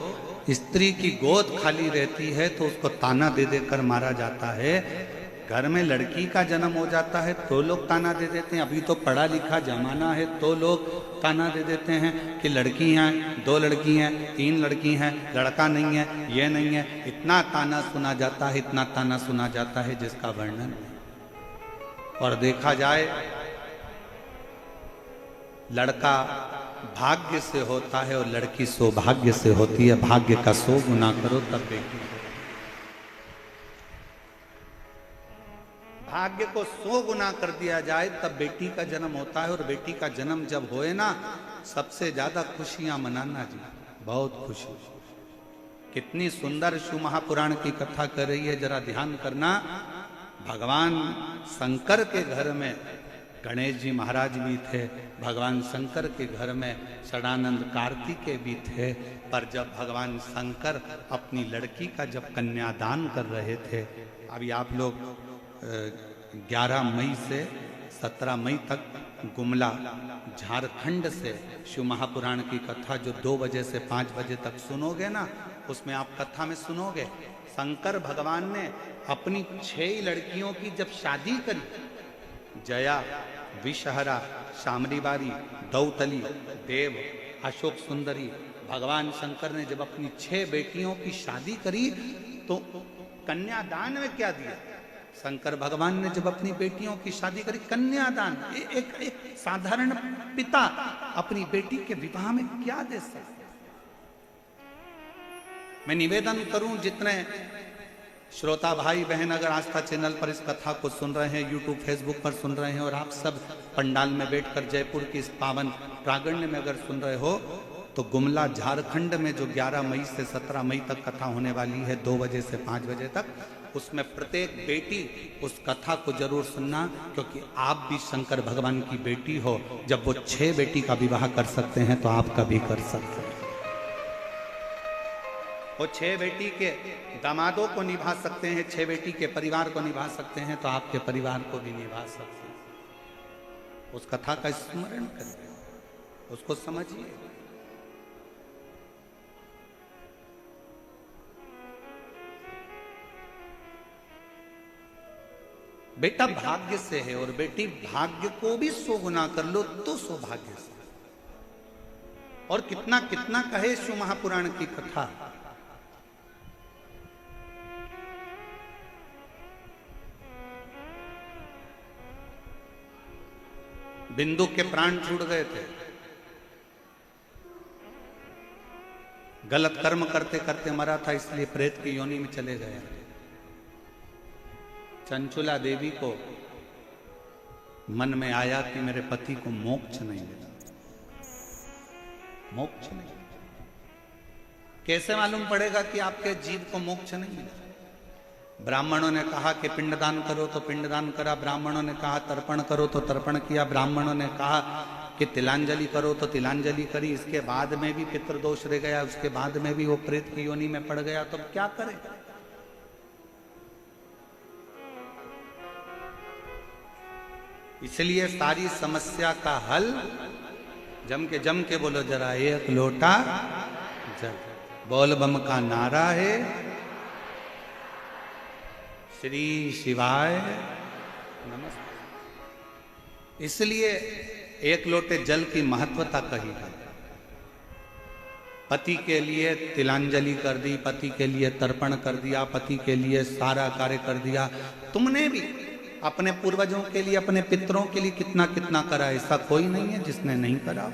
स्त्री की गोद खाली रहती है तो उसको ताना दे देकर मारा जाता है। घर में लड़की का जन्म हो जाता है तो लोग ताना दे देते हैं। अभी तो पढ़ा लिखा जमाना है तो लोग ताना दे देते हैं कि लड़की हैं, 2 लड़की हैं, 3 लड़की हैं, लड़का नहीं है, ये नहीं है। इतना ताना सुना जाता है, इतना ताना सुना जाता है जिसका वर्णन। और देखा जाए, लड़का भाग्य से होता है और लड़की सौभाग्य से होती है। भाग्य का 100 गुना करो तब बेटी। भाग्य को 100 गुना कर दिया जाए तब बेटी का जन्म होता है। और बेटी का जन्म जब होए ना, सबसे ज्यादा खुशियां मनाना जी, बहुत खुशी। कितनी सुंदर शिव महापुराण की कथा कर रही है, जरा ध्यान करना। भगवान शंकर के घर में गणेश जी महाराज भी थे, भगवान शंकर के घर में षडानंद कार्तिकेय भी थे। पर जब भगवान शंकर अपनी लड़की का जब कन्यादान कर रहे थे, अभी आप लोग 11 मई से 17 मई तक गुमला झारखंड से शिव महापुराण की कथा जो 2 बजे से 5 बजे तक सुनोगे ना, उसमें आप कथा में सुनोगे शंकर भगवान ने अपनी 6 लड़कियों की जब शादी करी, जया, विषहरा, शामरीबारी, दौतली, देव, अशोक सुंदरी, भगवान शंकर ने जब अपनी 6 बेटियों की शादी करी तो कन्यादान में क्या दिया? शंकर भगवान ने जब अपनी बेटियों की शादी करी, कन्यादान। एक साधारण पिता अपनी बेटी के विवाह में क्या दे सकते? मैं निवेदन करूं, जितने श्रोता भाई बहन अगर आस्था चैनल पर इस कथा को सुन रहे हैं, यूट्यूब फेसबुक पर सुन रहे हैं, और आप सब पंडाल में बैठकर जयपुर की इस पावन प्रांगण में अगर सुन रहे हो, तो गुमला झारखंड में जो 11 मई से 17 मई तक कथा होने वाली है 2 बजे से 5 बजे तक, उसमें प्रत्येक बेटी उस कथा को जरूर सुनना, क्योंकि आप भी शंकर भगवान की बेटी हो। जब वो 6 बेटी का विवाह कर सकते हैं तो आपका भी कर सकते हैं। वो 6 बेटी के दामादों को निभा सकते हैं, 6 बेटी के परिवार को निभा सकते हैं, तो आपके परिवार को भी निभा सकते हैं। उस कथा का स्मरण करिए, उसको समझिए। बेटा भाग्य से है, और बेटी भाग्य को भी 100 गुना कर लो तो सौभाग्य से। और कितना कितना कहे शिव महापुराण की कथा। बिंदु के प्राण छूट गए थे, गलत कर्म करते करते मरा था, इसलिए प्रेत की योनि में चले गए। चंचुला देवी को मन में आया कि मेरे पति को मोक्ष नहीं मिला, मोक्ष नहीं। कैसे मालूम पड़ेगा कि आपके जीव को मोक्ष नहीं मिला? ब्राह्मणों ने कहा कि पिंडदान करो तो पिंडदान करा, ब्राह्मणों ने कहा तर्पण करो तो तर्पण किया, ब्राह्मणों ने कहा कि तिलांजलि करो तो तिलांजलि करी। इसके बाद में भी पितृदोष रह गया, उसके बाद में भी वो प्रेत की योनि में पड़ गया, तो क्या करे? इसलिए सारी समस्या का हल जम के बोलो जरा, एक लोटा जल। बोल बम का नारा है, श्री शिवाय नमस्ते। इसलिए एक लोटे जल की महत्वता कही है। पति के लिए तिलांजलि कर दी, पति के लिए तर्पण कर दिया, पति के लिए सारा कार्य कर दिया। तुमने भी अपने पूर्वजों के लिए, अपने पितरों के लिए कितना कितना करा। ऐसा कोई नहीं है जिसने नहीं करा।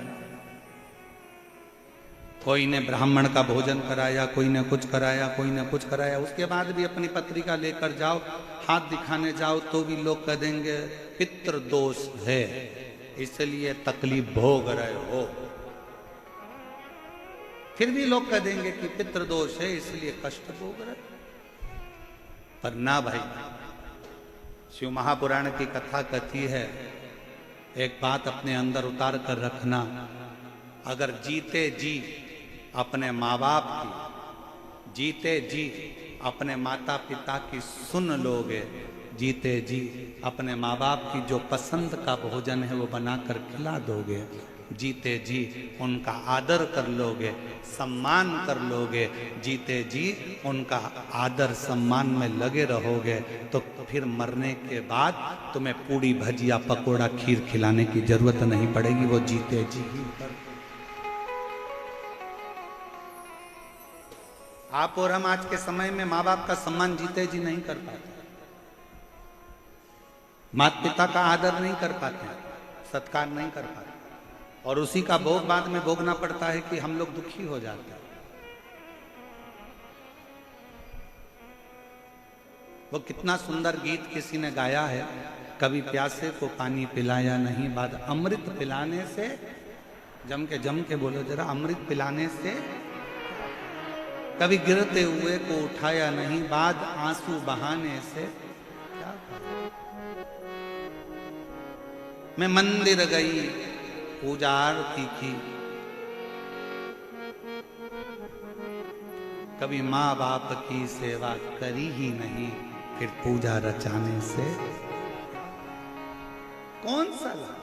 कोई ने ब्राह्मण का भोजन कराया, कोई ने कुछ कराया, कोई ने कुछ कराया। उसके बाद भी अपनी पत्रिका लेकर जाओ, हाथ दिखाने जाओ, तो भी लोग कह देंगे पितृदोष है, इसलिए तकलीफ भोग रहे हो। फिर भी लोग कह देंगे कि पितृदोष है, इसलिए कष्ट भोग रहे। पर ना भाई, शिव महापुराण की कथा कहती है, एक बात अपने अंदर उतार कर रखना, अगर जीते जी अपने माँ बाप की, जीते जी अपने माता पिता की सुन लोगे, जीते जी अपने माँ बाप की जो पसंद का भोजन है वो बनाकर खिला दोगे, जीते जी उनका आदर कर लोगे, सम्मान कर लोगे, जीते जी उनका आदर सम्मान में लगे रहोगे, तो फिर मरने के बाद तुम्हें पूड़ी भजिया पकोड़ा खीर खिलाने की जरूरत नहीं पड़ेगी। वो जीते जी ही कर। आप और हम आज के समय में माँ बाप का सम्मान जीते जी नहीं कर पाते, माता पिता का आदर नहीं कर पाते, सत्कार नहीं कर पाते, और उसी का भोग बाद में भोगना पड़ता है कि हम लोग दुखी हो जाते हैं। वो कितना सुंदर गीत किसी ने गाया है, कभी प्यासे को पानी पिलाया नहीं, बाद अमृत पिलाने से, जम के बोलो जरा, अमृत पिलाने से कभी गिरते हुए को उठाया नहीं, बाद आंसू बहाने से क्या करूं? मैं मंदिर गई, पूजा आरती की, कभी माँ बाप की सेवा करी ही नहीं, फिर पूजा रचाने से कौन सा लाभ?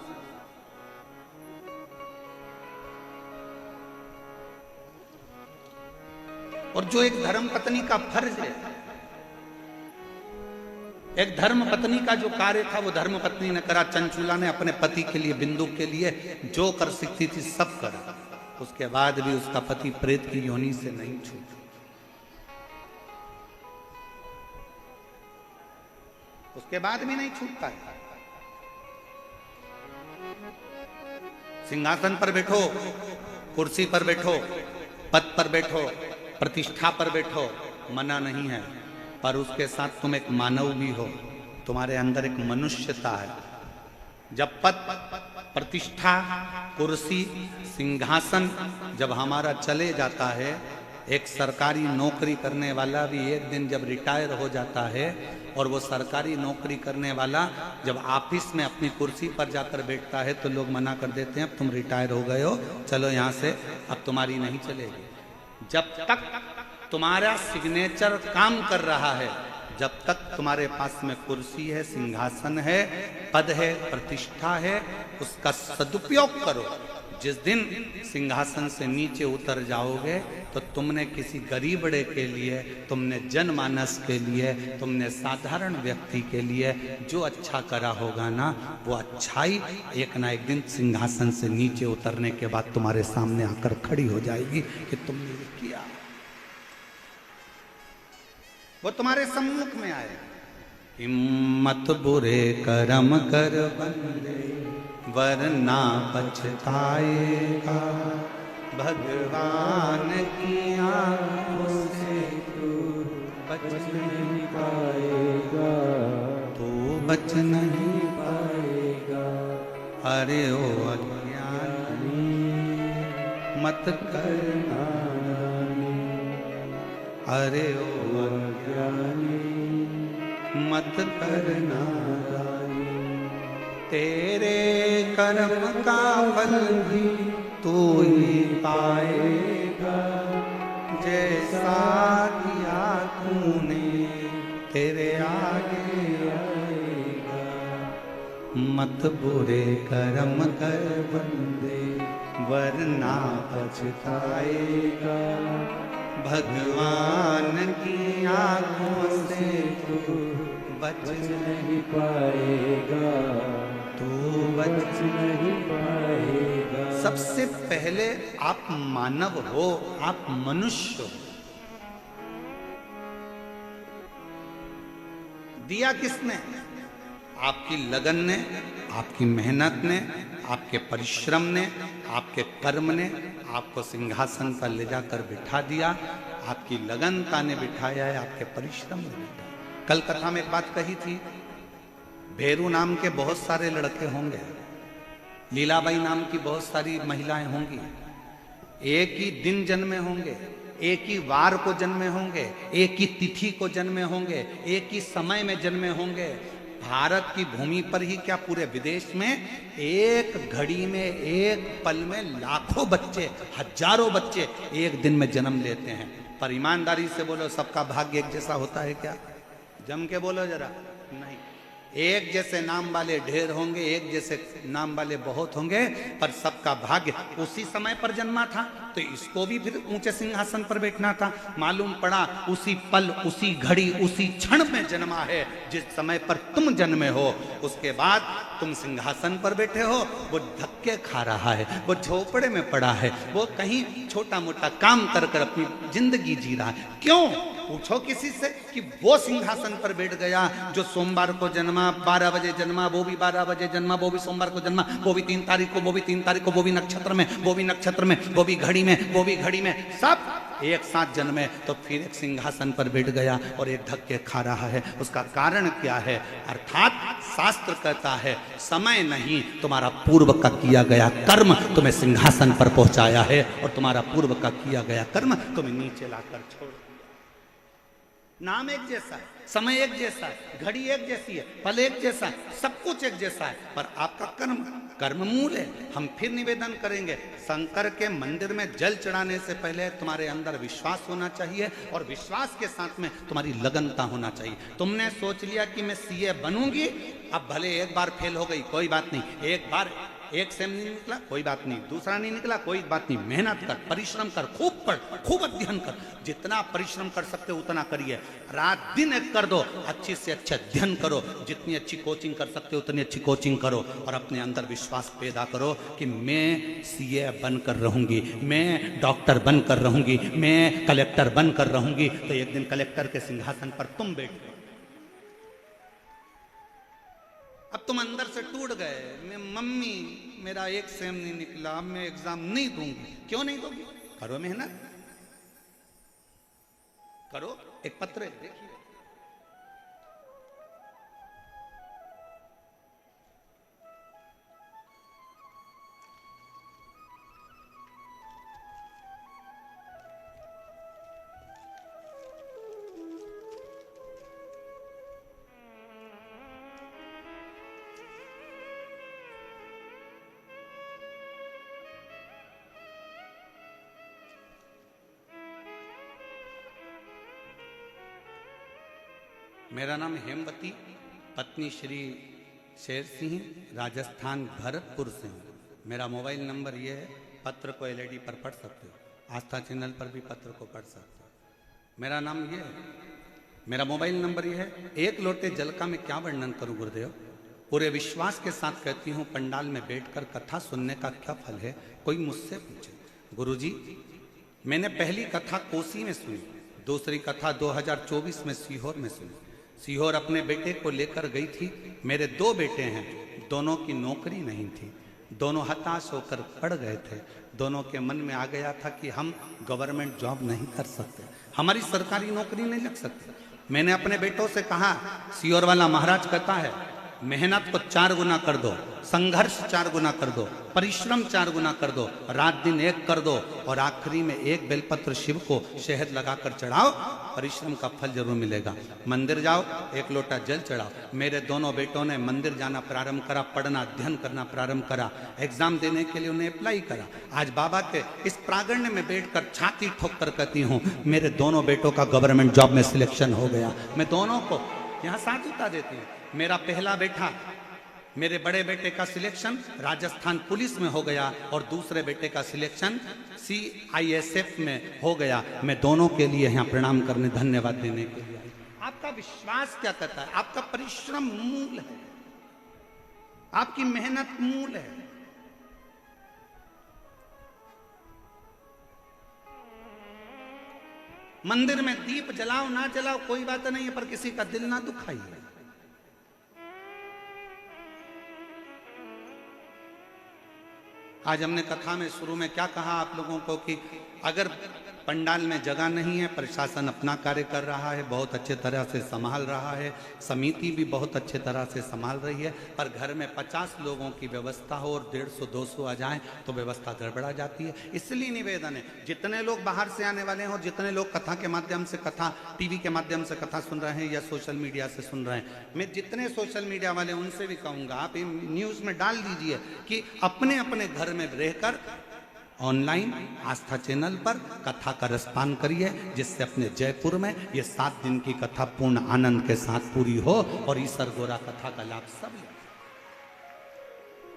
और जो एक धर्म पत्नी का फर्ज है, एक धर्म पत्नी का जो कार्य था वो धर्म पत्नी ने करा। चंचुला ने अपने पति के लिए, बिंदु के लिए जो कर सकती थी सब करा। उसके बाद भी उसका पति प्रेत की योनि से नहीं छूटा। उसके बाद भी नहीं छूटता है। सिंहासन पर बैठो, कुर्सी पर बैठो, पद पर बैठो, प्रतिष्ठा पर बैठो, मना नहीं है, पर उसके साथ तुम एक मानव भी हो, तुम्हारे अंदर एक मनुष्यता है। जब पद, प्रतिष्ठा, कुर्सी, सिंहासन जब हमारा चले जाता है, एक सरकारी नौकरी करने वाला भी एक दिन जब रिटायर हो जाता है, और वो सरकारी नौकरी करने वाला जब ऑफिस में अपनी कुर्सी पर जाकर बैठता है तो लोग मना कर देते हैं, अब तुम रिटायर हो गए हो, चलो यहाँ से, अब तुम्हारी नहीं चलेगी। जब तक तुम्हारा सिग्नेचर काम कर रहा है, जब तक तुम्हारे पास में कुर्सी है, सिंहासन है, पद है, प्रतिष्ठा है, उसका सदुपयोग करो। जिस दिन सिंहासन से नीचे उतर जाओगे तो तुमने किसी गरीबड़े के लिए, तुमने जनमानस के लिए, तुमने साधारण व्यक्ति के लिए जो अच्छा करा होगा ना, वो अच्छाई एक ना एक दिन सिंहासन से नीचे उतरने के बाद तुम्हारे सामने आकर खड़ी हो जाएगी कि तुमने ये किया, वो तुम्हारे सम्मुख में आए। हिम्मत बुरे कर्म कर बंदे, वरना पछताएगा, भगवान की आंखों से तू बच नहीं पाएगा, तू बच नहीं पाएगा। अरे ओ अज्ञानी मत करना, अरे ओ अज्ञानी मत करना, तेरे कर्म का फल भी तू ही पाएगा, जैसा किया तूने तेरे आगे आएगा। मत बुरे कर्म कर बंदे, वरना पछताएगा, भगवान की आंखों से तू बच नहीं पाएगा, तू बच नहीं पाएगा। सबसे पहले आप मानव हो, आप मनुष्य हो। दिया किसने? आपकी लगन ने, आपकी मेहनत ने, आपके परिश्रम ने, आपके कर्म ने आपको सिंहासन पर ले जाकर बिठा दिया। आपकी लगनता ने बिठाया है, आपके परिश्रम ने बिठाया। कल कथा में एक बात कही थी, भेरू नाम के बहुत सारे लड़के होंगे, लीलाबाई नाम की बहुत सारी महिलाएं होंगी, एक ही दिन जन्मे होंगे, एक ही वार को जन्मे होंगे, एक ही तिथि को जन्मे होंगे, एक ही समय में जन्मे होंगे। भारत की भूमि पर ही क्या, पूरे विदेश में एक घड़ी में, एक पल में लाखों बच्चे, हजारों बच्चे एक दिन में जन्म लेते हैं। पर ईमानदारी से बोलो, सबका भाग्य एक जैसा होता है क्या? जम के बोलो जरा, नहीं। एक जैसे नाम वाले ढेर होंगे, एक जैसे नाम वाले बहुत होंगे, पर सबका भाग्य उसी समय पर जन्मा था, तो इसको भी फिर ऊंचे सिंहासन पर बैठना था। मालूम पड़ा उसी पल, उसी घड़ी, उसी क्षण में जन्मा है जिस समय पर तुम जन्मे हो। उसके बाद तुम सिंहासन पर बैठे हो, वो धक्के खा रहा है, वो झोपड़े में पड़ा है, वो कहीं छोटा मोटा काम कर कर अपनी जिंदगी जी रहा है। क्यों? पूछो किसी से कि वो सिंहासन पर बैठ गया जो सोमवार को जन्मा, 12 बजे जन्मा, वो भी 12 बजे जन्मा, वो भी सोमवार को जन्मा, वो भी 3 तारीख को, वो भी 3 तारीख को, वो भी नक्षत्र में, वो भी नक्षत्र में, वो भी घड़ी में, वो भी घड़ी में, सब एक साथ जन्मे, तो फिर एक सिंहासन पर बैठ गया और एक धक्के खा रहा है। उसका कारण क्या है? अर्थात शास्त्र कहता है समय नहीं, तुम्हारा पूर्व का किया गया कर्म तुम्हें सिंहासन पर पहुंचाया है, और तुम्हारा पूर्व का किया गया कर्म तुम्हें नीचे लाकर छोड़। नाम एक जैसा है, समय एक जैसा है, घड़ी एक जैसी है, पल एक जैसा है, सब कुछ एक जैसा है, पर आपका कर्म, कर्म मूल है। हम फिर निवेदन करेंगे, शंकर के मंदिर में जल चढ़ाने से पहले तुम्हारे अंदर विश्वास होना चाहिए, और विश्वास के साथ में तुम्हारी लगनता होना चाहिए। तुमने सोच लिया कि मैं सीए बनूंगी, अब भले एक बार फेल हो गई कोई बात नहीं, एक बार एक सेम नहीं निकला कोई बात नहीं, दूसरा नहीं निकला कोई बात नहीं, मेहनत कर, परिश्रम कर, खूब पढ़, खूब अध्ययन कर, जितना परिश्रम कर सकते हो उतना करिए, रात दिन एक कर दो, अच्छी से अच्छा अध्ययन करो, जितनी अच्छी कोचिंग कर सकते हो उतनी अच्छी कोचिंग करो, और अपने अंदर विश्वास पैदा करो कि मैं सीए बनकर रहूंगी, मैं डॉक्टर बनकर रहूंगी, मैं कलेक्टर बनकर रहूंगी। तो एक दिन कलेक्टर के सिंहासन पर तुम बैठ गए। अब तुम अंदर से टूट गए, मैं मम्मी मेरा एक सेम नहीं निकला, अब मैं एग्जाम नहीं दूंगी। क्यों नहीं दोगी? करो मेहनत, करो, एक पत्र है, देखिए। मेरा नाम हेमवती, पत्नी श्री शेर सिंह, राजस्थान भरतपुर से हूँ। मेरा मोबाइल नंबर ये है, पत्र को एलईडी पर पढ़ सकते हो, आस्था चैनल पर भी पत्र को पढ़ सकते हो। मेरा नाम ये है, मेरा मोबाइल नंबर ये है। एक लोटे जल का मैं क्या वर्णन करूं गुरुदेव, पूरे विश्वास के साथ कहती हूँ, पंडाल में बैठकर कथा सुनने का क्या फल है। कोई मुझसे पूछे, गुरुजी मैंने पहली कथा कोसी में सुनी, दूसरी कथा 2024 में सीहोर में सुनी। सीहोर अपने बेटे को लेकर गई थी। मेरे 2 बेटे हैं, दोनों की नौकरी नहीं थी, दोनों हताश होकर पड़ गए थे। दोनों के मन में आ गया था कि हम गवर्नमेंट जॉब नहीं कर सकते, हमारी सरकारी नौकरी नहीं लग सकती। मैंने अपने बेटों से कहा, सीहोर वाला महाराज कहता है मेहनत को 4 गुना कर दो, संघर्ष 4 गुना कर दो, परिश्रम 4 गुना कर दो, रात दिन एक कर दो, और आखिरी में एक बेलपत्र शिव को शहद लगाकर चढ़ाओ, परिश्रम का फल जरूर मिलेगा। मंदिर जाओ, एक लोटा जल चढ़ाओ। मेरे दोनों बेटों ने मंदिर जाना प्रारंभ करा, पढ़ना अध्ययन करना प्रारंभ करा, एग्जाम देने के लिए उन्हें अप्लाई करा। आज बाबा के इस प्रांगण में बैठकर छाती ठोक कर कहती हूँ, मेरे दोनों बेटों का गवर्नमेंट जॉब में सिलेक्शन हो गया। मैं दोनों को यहाँ साझुता देती हूँ। मेरा पहला बेटा, मेरे बड़े बेटे का सिलेक्शन राजस्थान पुलिस में हो गया, और दूसरे बेटे का सिलेक्शन CISF में हो गया। मैं दोनों के लिए यहाँ प्रणाम करने, धन्यवाद देने के लिए। आपका विश्वास क्या कहता है? आपका परिश्रम मूल है, आपकी मेहनत मूल है। मंदिर में दीप जलाओ ना जलाओ कोई बात नहीं है, पर किसी का दिल ना दुखाइए। आज हमने कथा में शुरू में क्या कहा आप लोगों को कि अगर पंडाल में जगह नहीं है, प्रशासन अपना कार्य कर रहा है, बहुत अच्छे तरह से संभाल रहा है, समिति भी बहुत अच्छे तरह से संभाल रही है, पर घर में 50 लोगों की व्यवस्था हो और 150-200 आ जाएं तो व्यवस्था गड़बड़ा जाती है। इसलिए निवेदन है, जितने लोग बाहर से आने वाले हों, जितने लोग कथा के माध्यम से, कथा टीवी के माध्यम से कथा सुन रहे हैं या सोशल मीडिया से सुन रहे हैं, मैं जितने सोशल मीडिया वाले उनसे भी कहूँगा, आप न्यूज़ में डाल दीजिए कि अपने अपने घर में रहकर ऑनलाइन आस्था चैनल पर कथा का रसपान करिए, जिससे अपने जयपुर में ये 7 दिन की कथा पूर्ण आनंद के साथ पूरी हो और ईसर गोरा कथा का लाभ सब ले,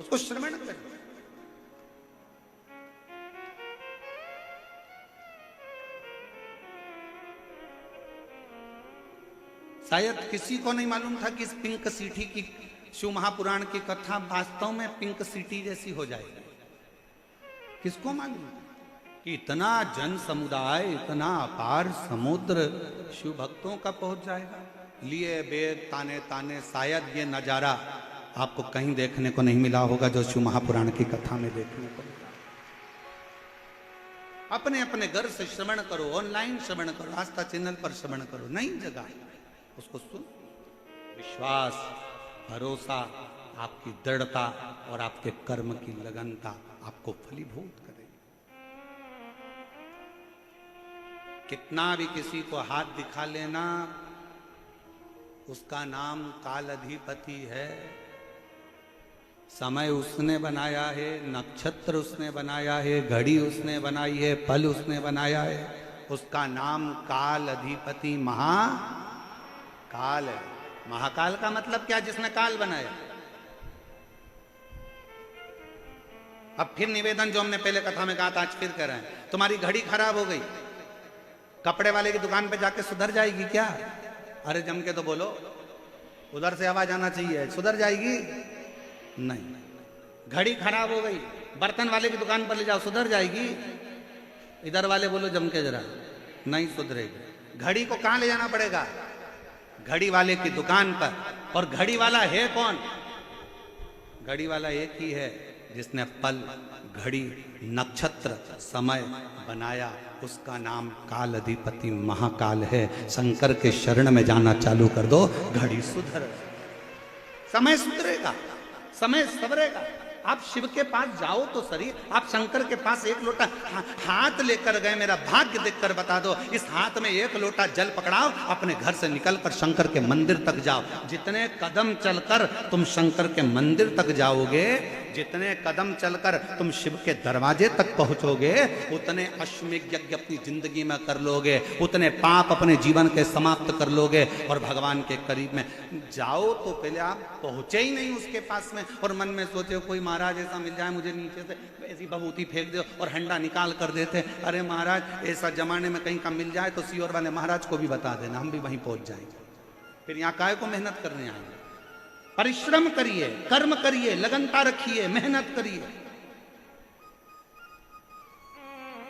उसको श्रवण करें। शायद किसी को नहीं मालूम था कि इस पिंक सिटी की शिव महापुराण की कथा वास्तव में पिंक सिटी जैसी हो जाएगी। किसको मालूम कि इतना जन समुदाय, इतना अपार समुद्र शिव भक्तों का पहुंच जाएगा। लिए वेद ताने ताने, शायद ये नजारा आपको कहीं देखने को नहीं मिला होगा जो शिव महापुराण की कथा में देखने को मिला। अपने अपने घर से श्रवण करो, ऑनलाइन श्रवण करो, आस्था चैनल पर श्रवण करो, नई जगह उसको सुन। विश्वास, भरोसा, आपकी दृढ़ता और आपके कर्म की लगनता आपको फलीभूत करेगी। कितना भी किसी को हाथ दिखा लेना, उसका नाम काल अधिपति है। समय उसने बनाया है, नक्षत्र उसने बनाया है, घड़ी उसने बनाई है, पल उसने बनाया है। उसका नाम काल अधिपति महाकाल है। महाकाल का मतलब क्या? जिसने काल बनाया। अब फिर निवेदन जो हमने पहले कथा में कहा था, आज फिर कह रहे हैं, तुम्हारी घड़ी खराब हो गई, कपड़े वाले की दुकान पे जाके सुधर जाएगी क्या? अरे जम के तो बोलो, उधर से आवाज आना चाहिए, सुधर जाएगी? नहीं। घड़ी खराब हो गई, बर्तन वाले की दुकान पर ले जाओ, सुधर जाएगी? इधर वाले बोलो जम के जरा, नहीं सुधरेगी। घड़ी को कहां ले जाना पड़ेगा? घड़ी वाले की दुकान पर। और घड़ी वाला है कौन? घड़ी वाला एक ही है जिसने पल, घड़ी, नक्षत्र, समय बनाया, उसका नाम काल अधिपति महाकाल है। शंकर के शरण में जाना चालू कर दो, घड़ी सुधर, समय सुधरेगा, समय सवरेगा। आप शिव के पास जाओ तो सही, आप शंकर के पास एक लोटा हाथ लेकर गए, मेरा भाग्य देखकर बता दो। इस हाथ में एक लोटा जल पकड़ाओ, अपने घर से निकलकर शंकर के मंदिर तक जाओ। जितने कदम चलकर तुम शंकर के मंदिर तक जाओगे, जितने कदम चलकर तुम शिव के दरवाजे तक पहुंचोगे, उतने अश्वमेध यज्ञ अपनी जिंदगी में कर लोगे, उतने पाप अपने जीवन के समाप्त कर लोगे और भगवान के करीब में जाओ। तो पहले आप पहुंचे ही नहीं उसके पास में और मन में सोचे कोई महाराज ऐसा मिल जाए मुझे नीचे से ऐसी बहूती फेंक दो और हंडा निकाल कर देते, अरे महाराज ऐसा जमाने में कहीं का मिल जाए तो सीओर वाले महाराज को भी बता देना, हम भी वहीं पहुंच जाएंगे। फिर यहाँ काय को मेहनत करने आएंगे। परिश्रम करिए, कर्म करिए, लगनता रखिए, मेहनत करिए।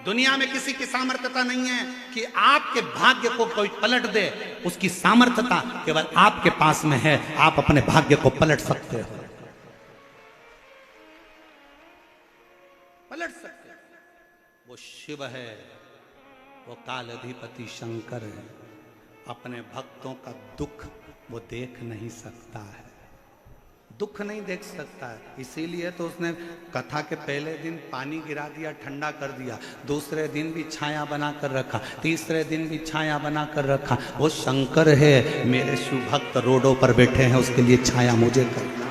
दुनिया में किसी की सामर्थ्यता नहीं है कि आपके भाग्य को कोई पलट दे, उसकी सामर्थ्यता केवल आपके पास में है। आप अपने भाग्य को पलट सकते हो, पलट सकते हो। वो शिव है, वो काल अधिपति शंकर है। अपने भक्तों का दुख वो देख नहीं सकता है, दुख नहीं देख सकता है। इसीलिए तो उसने कथा के पहले दिन पानी गिरा दिया, ठंडा कर दिया, दूसरे दिन भी छाया बना कर रखा, तीसरे दिन भी छाया बना कर रखा। वो शंकर है, मेरे शिव भक्त रोडों पर बैठे हैं, उसके लिए छाया मुझे करना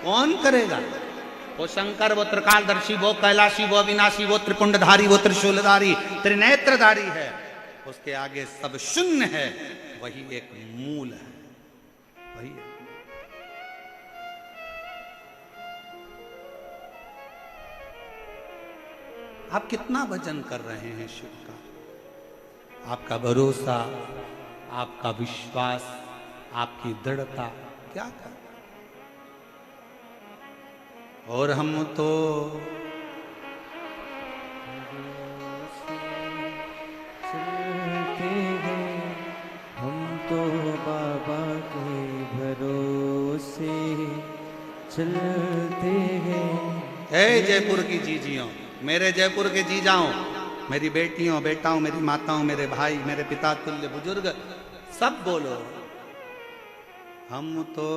कौन करेगा? वो शंकर, वो त्रिकालदर्शी, वो कैलाशी, वो अविनाशी, वो त्रिपुंडधारी, वो त्रिशूलधारी, त्रिनेत्रधारी है। उसके आगे सब शून्य है, वही एक मूल है, वही है। आप कितना भजन कर रहे हैं शिव का? आपका भरोसा, आपका विश्वास, आपकी दृढ़ता क्या कर? और हम तो चलते हैं, हम तो बाबा के भरोसे चलते हैं। हे जयपुर की जीजियों, मेरे जयपुर के जीजाओं, मेरी बेटियों, बेटाओं, मेरी माताओं, मेरे भाई, मेरे पिता तुल्य बुजुर्ग, सब बोलो, हम तो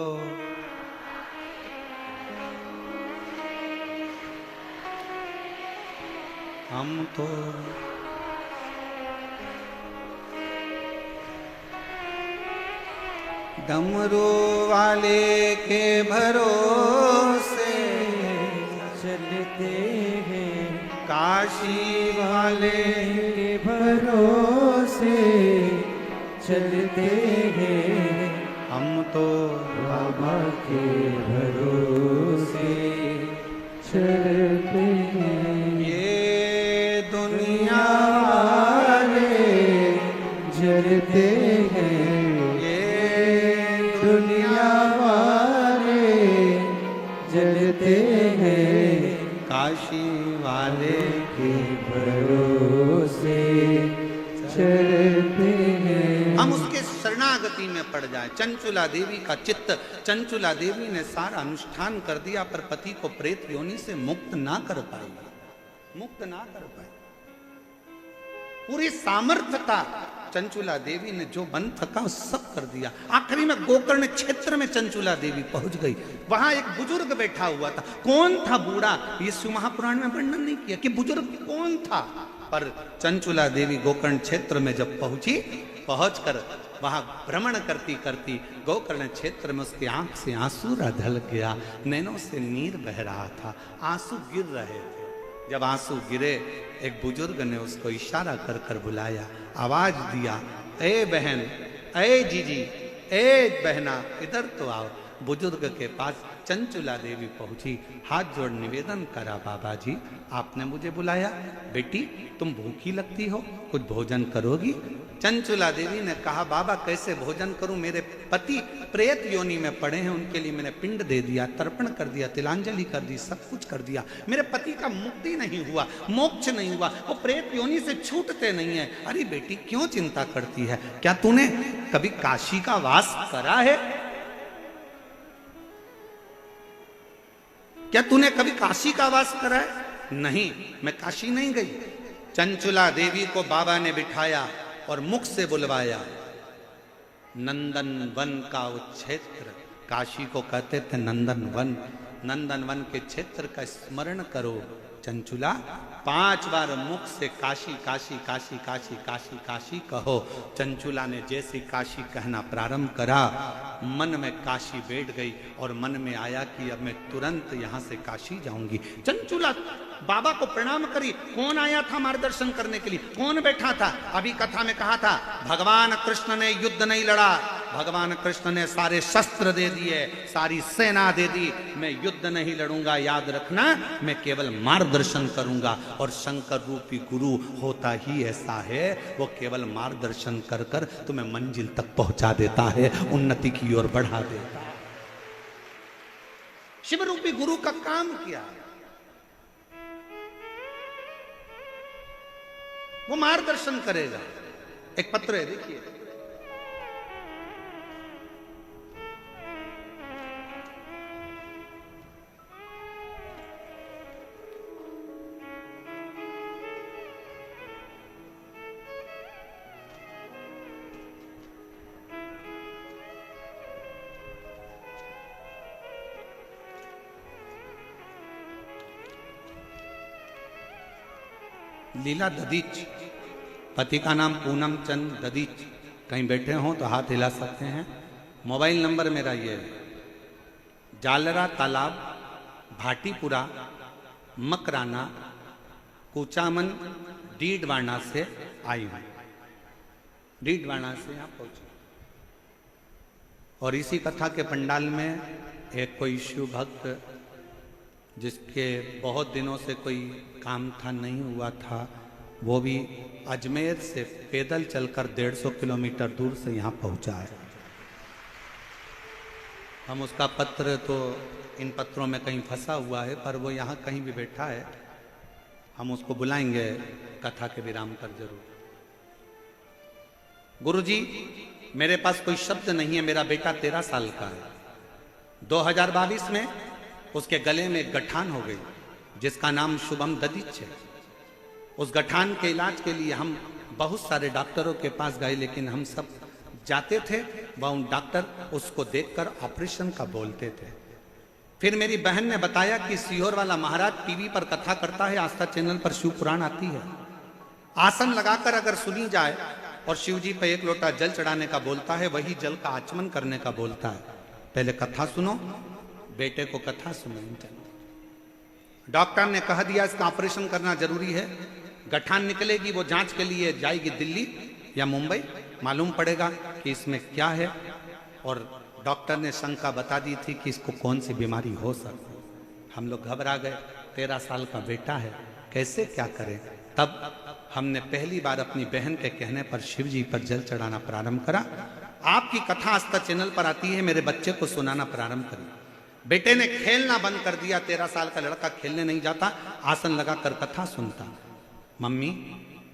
डमरू वाले के भरोसे चलते हैं, काशी वाले के भरोसे चलते हैं। हम तो बाबा के भरोसे चलते हैं। ये दुनिया वाले जलते हैं, दुनिया वाले जलते हैं। काशी वाले के भरोसे चलते हैं। हम उसके शरणागति में पड़ जाए। चंचुला देवी का चित्त, चंचुला देवी ने सारा अनुष्ठान कर दिया पर पति को प्रेत योनि से मुक्त ना कर पाई, मुक्त ना कर पाई। पूरी सामर्थ्यता चंचुला देवी ने जो बन थका सब कर दिया। आखिरी में गोकर्ण क्षेत्र में चंचुला देवी पहुंच गई। वहां एक बुजुर्ग बैठा हुआ था। कौन था बूढ़ा? ये शिव महापुराण में वर्णन नहीं किया कि बुजुर्ग कौन था, पर चंचुला देवी गोकर्ण क्षेत्र में जब पहुंची, पहुंचकर वहां भ्रमण करती करती गोकर्ण क्षेत्र में उसकी आंख से आंसू ढल गया, नैनों से नीर बह रहा था, आंसू गिर रहे थे। जब आंसू गिरे, एक बुजुर्ग ने उसको इशारा कर कर बुलाया, आवाज दिया, ए बहन, ए जीजी, ए बहना, इधर तो आओ। बुजुर्ग के पास चंचुला देवी पहुंची, हाथ जोड़ निवेदन करा, बाबा जी आपने मुझे बुलाया, बेटी तुम भूखी लगती हो, कुछ भोजन करोगी? चंचुला देवी ने कहा, बाबा कैसे भोजन करूं, मेरे पति प्रेत योनि में पड़े हैं, उनके लिए मैंने पिंड दे दिया, तर्पण कर दिया, तिलांजलि कर दी, सब कुछ कर दिया, मेरे पति का मुक्ति नहीं हुआ, मोक्ष नहीं हुआ, वो प्रेत योनि से छूटते नहीं है। अरे बेटी क्यों चिंता करती है? क्या तूने कभी काशी का वास करा है? क्या तूने कभी काशी का वास करा है? नहीं, मैं काशी नहीं गई। चंचुला देवी को बाबा ने बिठाया और मुख से बुलवाया। नंदन वन का वो क्षेत्र, काशी को कहते थे नंदन वन, नंदन वन के क्षेत्र का स्मरण करो। चंचुला 5 बार मुख से काशी काशी काशी काशी काशी काशी कहो। चंचुला ने जैसे काशी कहना प्रारंभ करा, मन में काशी बैठ गई और मन में आया कि अब मैं तुरंत यहां से काशी जाऊंगी। चंचुला बाबा को प्रणाम करी। कौन आया था मार्गदर्शन करने के लिए? कौन बैठा था? अभी कथा में कहा था भगवान कृष्ण ने युद्ध नहीं लड़ा, भगवान कृष्ण ने सारे शस्त्र दे दिए, सारी सेना दे दी। मैं युद्ध नहीं लड़ूंगा, याद रखना, मैं केवल मार्गदर्शन करूंगा। और शंकर रूपी गुरु होता ही ऐसा है, वो केवल मार्गदर्शन कर कर तुम्हें मंजिल तक पहुंचा देता है, उन्नति की ओर बढ़ा देता है। शिव रूपी गुरु का काम क्या? वो मार्गदर्शन करेगा। एक पत्र है, देखिए। लीला ददीच, पति का नाम पूनम चंद ददीच। कहीं बैठे हों तो हाथ हिला सकते हैं। मोबाइल नंबर मेरा ये है, जालरा तालाब, भाटीपुरा, मकराना, कुचामन, डीडवाना से आई हूं। डीडवाना से यहाँ पहुंची और इसी कथा के पंडाल में एक कोई शिव भक्त, जिसके बहुत दिनों से कोई काम था, नहीं हुआ था, वो भी अजमेर से पैदल चलकर 150 किलोमीटर दूर से यहाँ पहुँचा है। हम उसका पत्र तो इन पत्रों में कहीं फंसा हुआ है, पर वो यहाँ कहीं भी बैठा है। हम उसको बुलाएंगे कथा के विराम पर जरूर। गुरुजी, मेरे पास कोई शब्द नहीं है, मेरा बेटा 13 साल का है। 2022 में उसके गले में एक गठान हो गई, जिसका नाम शुभम ददीच है। उस गठान के इलाज के लिए हम बहुत सारे डॉक्टरों के पास गए, लेकिन हम सब जाते थे, वह डॉक्टर उसको देखकर ऑपरेशन का बोलते थे। फिर मेरी बहन ने बताया कि सीहोर वाला महाराज टीवी पर कथा करता है, आस्था चैनल पर शिव पुराण आती है, आसन लगाकर अगर सुनी जाए और शिव जी पे 1 लोटा जल चढ़ाने का बोलता है, वही जल का आचमन करने का बोलता है। पहले कथा सुनो, बेटे को कथा सुनाई। डॉक्टर ने कह दिया इसका ऑपरेशन करना जरूरी है, गठान निकलेगी, वो जांच के लिए जाएगी दिल्ली या मुंबई, मालूम पड़ेगा कि इसमें क्या है। और डॉक्टर ने शंका बता दी थी कि इसको कौन सी बीमारी हो सकती। हम लोग घबरा गए, 13 साल का बेटा है, कैसे क्या करें। तब हमने पहली बार अपनी बहन के कहने पर शिव जी पर जल चढ़ाना प्रारंभ करा। आपकी कथा आस्था चैनल पर आती है, मेरे बच्चे को सुनाना प्रारंभ करी। बेटे ने खेलना बंद कर दिया, 13 साल का लड़का खेलने नहीं जाता, आसन लगाकर कथा सुनता। मम्मी,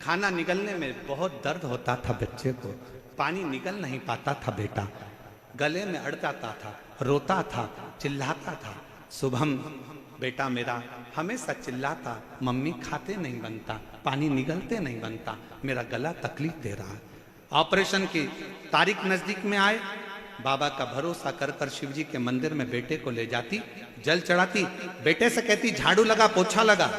खाना निगलने में बहुत दर्द होता था बच्चे को, पानी निगल नहीं पाता था बेटा, गले में अड़ जाता था, रोता था, चिल्लाता था। शुभम बेटा मेरा हमेशा चिल्लाता, मम्मी खाते नहीं बनता, पानी निगलते नहीं बनता, मेरा गला तकलीफ दे रहा है। ऑपरेशन की तारीख नजदीक में आए, बाबा का भरोसा कर कर शिव जी के मंदिर में बेटे को ले जाती, जल चढ़ाती, बेटे से कहती झाड़ू लगा, पोछा लगा।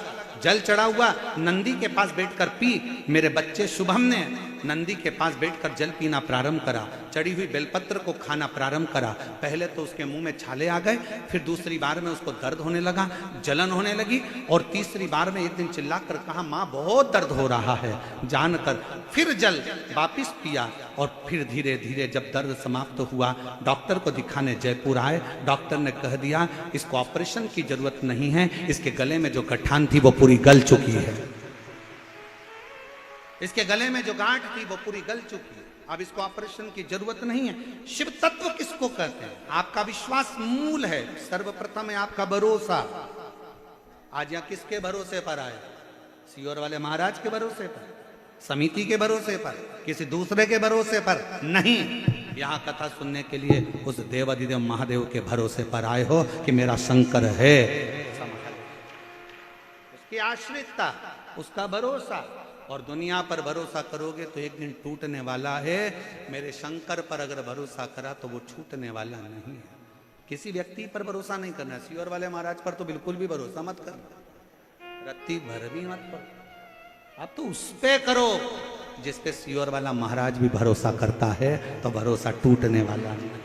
जल चढ़ा हुआ, नंदी के पास बैठकर पी। मेरे बच्चे शुभम ने नंदी के पास बैठकर जल पीना प्रारंभ करा, चढ़ी हुई बेलपत्र को खाना प्रारंभ करा। पहले तो उसके मुंह में छाले आ गए, फिर दूसरी बार में उसको दर्द होने लगा, जलन होने लगी, और तीसरी बार में एक दिन चिल्लाकर कहा माँ बहुत दर्द हो रहा है, जानकर फिर जल वापिस पिया। और फिर धीरे धीरे जब दर्द समाप्त हुआ, डॉक्टर को दिखाने जयपुर आए। डॉक्टर ने कह दिया इसको ऑपरेशन की जरूरत नहीं है, इसके गले में जो गठान थी वो पूरी गल चुकी है, इसके गले में जो गांठ थी वो पूरी गल चुकी है, अब इसको ऑपरेशन की जरूरत नहीं है। शिव तत्व किसको कहते हैं? आपका विश्वास मूल है, सर्वप्रथम है आपका भरोसा। आज यहाँ किसके भरोसे पर आए? सीहोर वाले महाराज के भरोसे पर, समिति के भरोसे पर, किसी दूसरे के भरोसे पर नहीं। यहाँ कथा सुनने के लिए उस देवाधिदेव महादेव के भरोसे पर आए हो कि मेरा शंकर है। उसकी आश्रितता, उसका भरोसा। और दुनिया पर भरोसा करोगे तो एक दिन टूटने वाला है। मेरे शंकर पर अगर भरोसा करा तो वो छूटने वाला नहीं है। किसी व्यक्ति पर भरोसा नहीं करना। सीहोर वाले महाराज पर तो बिल्कुल भी भरोसा मत करना, रत्ती भर भी मत करो। अब तो उस पे करो जिस पे सीहोर वाला महाराज भी भरोसा करता है, तो भरोसा टूटने वाला नहीं।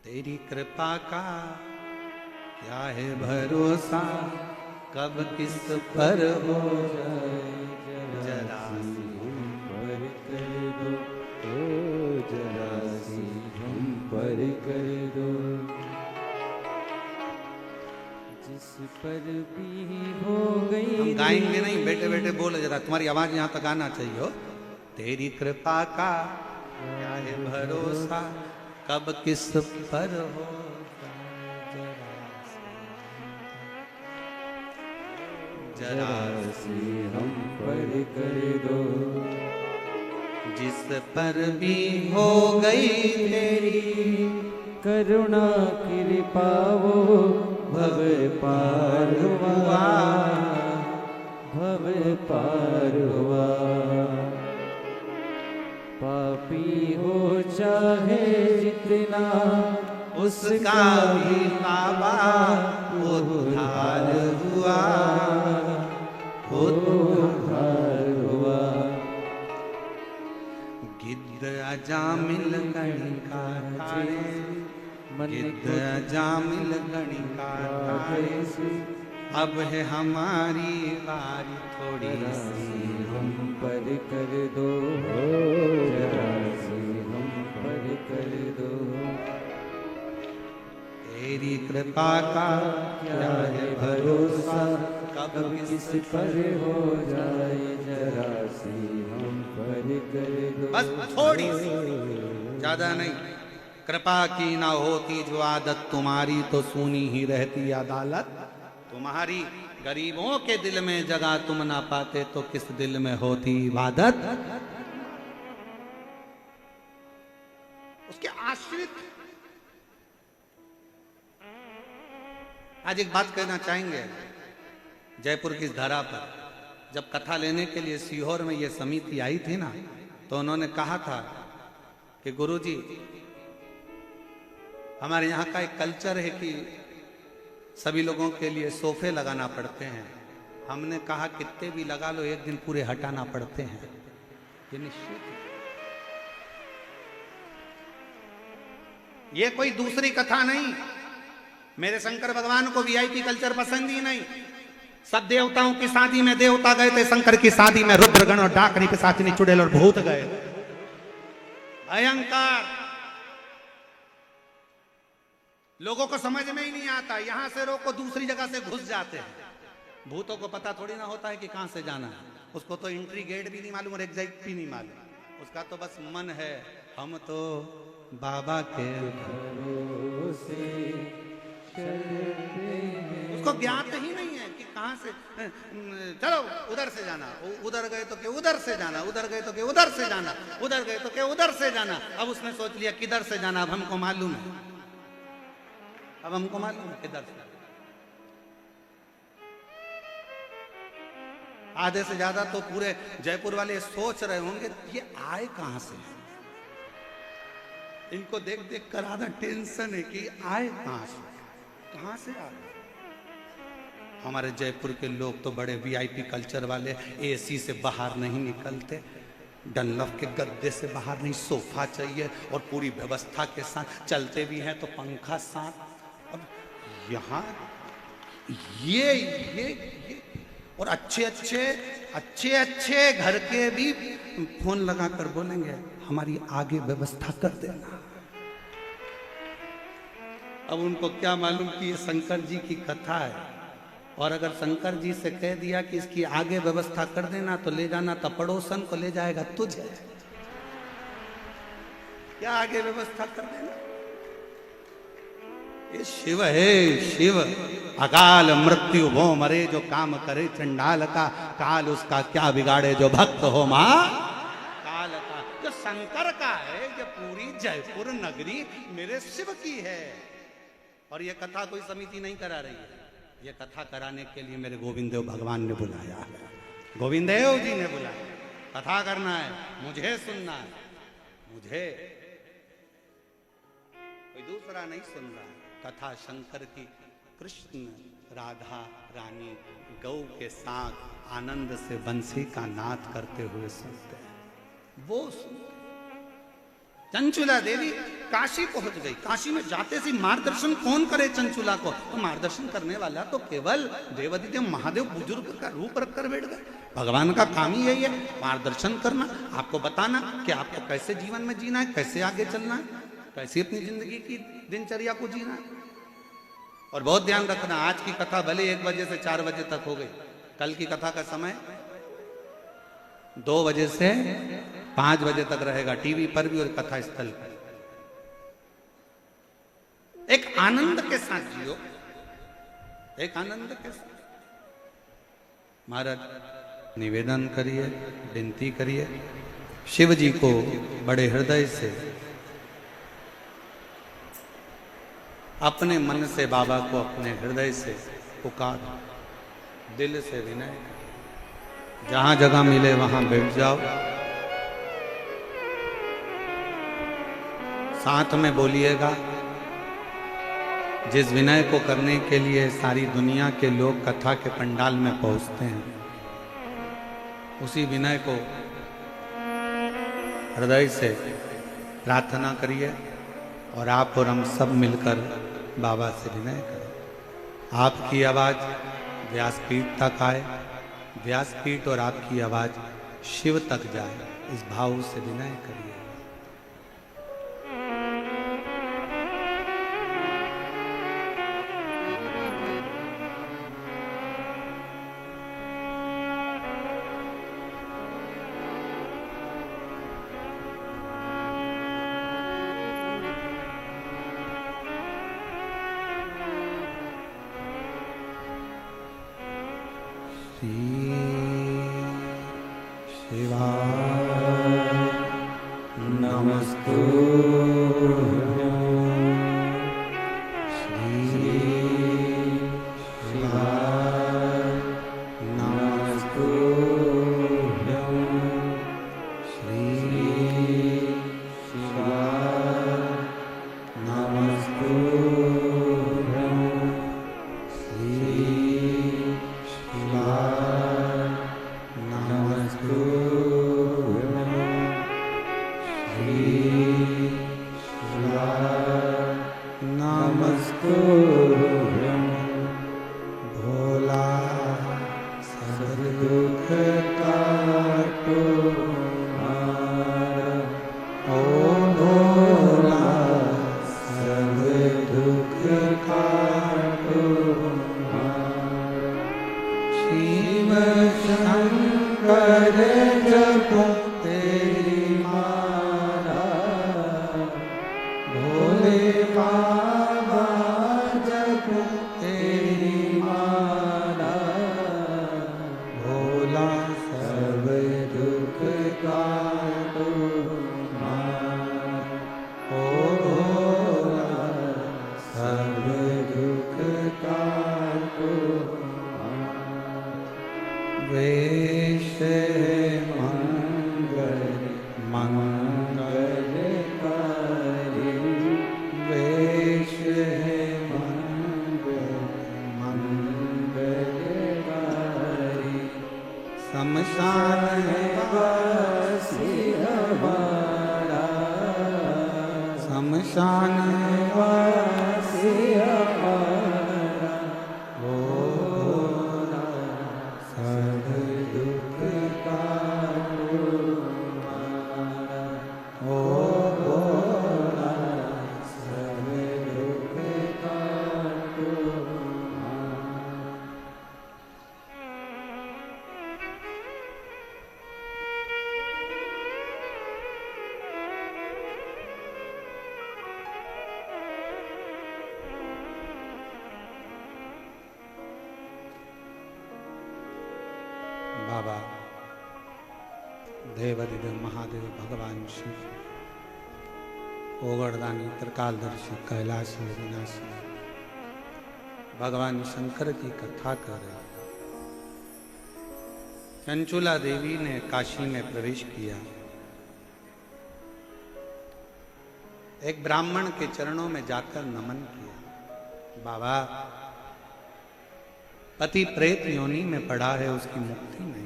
तेरी कृपा का क्या है भरोसा, कब किस पर हो जरा पर कर दो, ओ जरा सी हम पर कर दो। जिस पर भी हो गई। हम गाएंगे नहीं, बैठे बैठे बोले जरा, तुम्हारी आवाज यहाँ तक आना चाहिए हो। तेरी कृपा का क्या है भरोसा, कब किस पर हो जरा सी हम पर कर दो। जिस पर भी हो गई तेरी करुणा कृपा वो भव पार हुआ, भव पार हुआ। पापी हो चाहे जितना उसका भी बाबा उद्धार हुआ, उद्धार हुआ। गिद्ध अजामिल गणिका थारे, गिद्ध अजामिल गणिका थारे, अब है हमारी बारी थोड़ी सी हम पर कर दो, जरा सी हम पर कर दो। तेरी कृपा का क्या है भरोसा, कब किस पर हो जाए जरा सी हम पर कर दो। बस थोड़ी सी, ज्यादा नहीं। कृपा की ना होती जो आदत तुम्हारी, तो सुनी ही रहती अदालत तुम्हारी। गरीबों के दिल में जगह तुम ना पाते, तो किस दिल में होती इबादत। उसके आश्रित। आज एक बात कहना चाहेंगे। जयपुर की इस धरा पर जब कथा लेने के लिए सीहोर में ये समिति आई थी ना, तो उन्होंने कहा था कि गुरुजी, हमारे यहाँ का एक कल्चर है कि सभी लोगों के लिए सोफे लगाना पड़ते हैं। हमने कहा कितने भी लगा लो, एक दिन पूरे हटाना पड़ते हैं, ये निश्चित है। ये कोई दूसरी कथा नहीं। मेरे शंकर भगवान को वीआईपी कल्चर पसंद ही नहीं। सब देवताओं की शादी में देवता गए थे, शंकर की शादी में रुद्रगण और डाकनी पिशाचिनी चुड़ैल और भूत गए। भयंकर। लोगों को समझ में ही नहीं आता। यहां से रोको, दूसरी जगह से घुस जाते हैं। भूतों को पता थोड़ी ना होता है कि कहां से जाना है। उसको तो एंट्री गेट भी नहीं मालूम और एग्जिट भी नहीं मालूम। उसका तो बस मन है, हम तो बाबा के भरोसे उसको ज्ञात ही नहीं है कि कहां से। चलो उधर से जाना, उधर गए तो क्या उधर से जाना, उधर गए तो क्या उधर से जाना, उधर गए तो क्या उधर से जाना। अब उसने सोच लिया किधर से जाना। अब हमको मालूम है, अब हमको मालूम है किधर से। आधे से ज्यादा तो पूरे जयपुर वाले सोच रहे होंगे ये आए कहां से। इनको देख देख कर आधा टेंशन है कि आए कहां से, कहां से आए। हमारे जयपुर के लोग तो बड़े वीआईपी कल्चर वाले, एसी से बाहर नहीं निकलते, डनलफ के गद्दे से बाहर नहीं, सोफा चाहिए और पूरी व्यवस्था के साथ। चलते भी हैं तो पंखा साथ। अब यहाँ ये और अच्छे अच्छे घर के भी फोन लगाकर बोलेंगे हमारी आगे व्यवस्था कर देना। अब उनको क्या मालूम कि ये शंकर जी की कथा है, और अगर शंकर जी से कह दिया कि इसकी आगे व्यवस्था कर देना तो ले जाना तो पड़ोसन को ले जाएगा तुझे। क्या आगे व्यवस्था कर देना। ये शिव है, शिव। अकाल मृत्यु वो मरे जो काम करे चंडाल का, काल उसका क्या बिगाड़े जो भक्त हो मां शंकर का है, ये पूरी जयपुर नगरी मेरे शिव की है। और ये कथा कोई समिति नहीं करा रही है, ये कथा कराने के लिए मेरे गोविंद देव भगवान ने बुलाया है, गोविंद देव जी ने बुलाया। कथा करना है, मुझे सुनना है, मुझे, कोई दूसरा नहीं सुन रहा। कथा शंकर की, कृष्ण राधा रानी गौ के साथ आनंद से बंसी का नाद करते हुए सुनते हैं, वो सुनते। चंचुला देवी काशी पहुंच गई। काशी में जाते से मार्गदर्शन कौन करे चंचुला को? तो मार्गदर्शन करने वाला तो केवल देवादिदेव महादेव बुजुर्ग का रूप रखकर बैठ गए। भगवान का काम ही यही है, मार्गदर्शन करना, आपको बताना कि आपको कैसे जीवन में जीना है, कैसे आगे चलना है, कैसे अपनी जिंदगी की दिनचर्या को जीना है। और बहुत ध्यान रखना, आज की कथा भले 1 बजे से 4 बजे तक हो गई, कल की कथा का समय 2 बजे से 5 बजे तक रहेगा, टीवी पर भी और कथा स्थल पर। एक आनंद के साथ जियो, एक आनंद के साथ। महाराज निवेदन करिए, विनती करिए, शिव जी को बड़े हृदय से, अपने मन से बाबा को अपने हृदय से पुकार, दिल से विनय, जहां जगह मिले वहां बैठ जाओ, साथ में बोलिएगा। जिस विनय को करने के लिए सारी दुनिया के लोग कथा के पंडाल में पहुंचते हैं, उसी विनय को हृदय से प्रार्थना करिए और आप और हम सब मिलकर बाबा से विनय करें। आपकी आवाज व्यासपीठ तक आए, व्यासपीठ और आपकी आवाज शिव तक जाए, इस भाव से विनय करिए। देवदिदेव महादेव भगवान शिव, ओगरदानी त्रिकालदर्शी कैलाश विनाशी भगवान शंकर की कथा कर रहे। चंचुला देवी ने काशी में प्रवेश किया। एक ब्राह्मण के चरणों में जाकर नमन किया। बाबा, पति प्रेत योनि में पड़ा है, उसकी मुक्ति नहीं,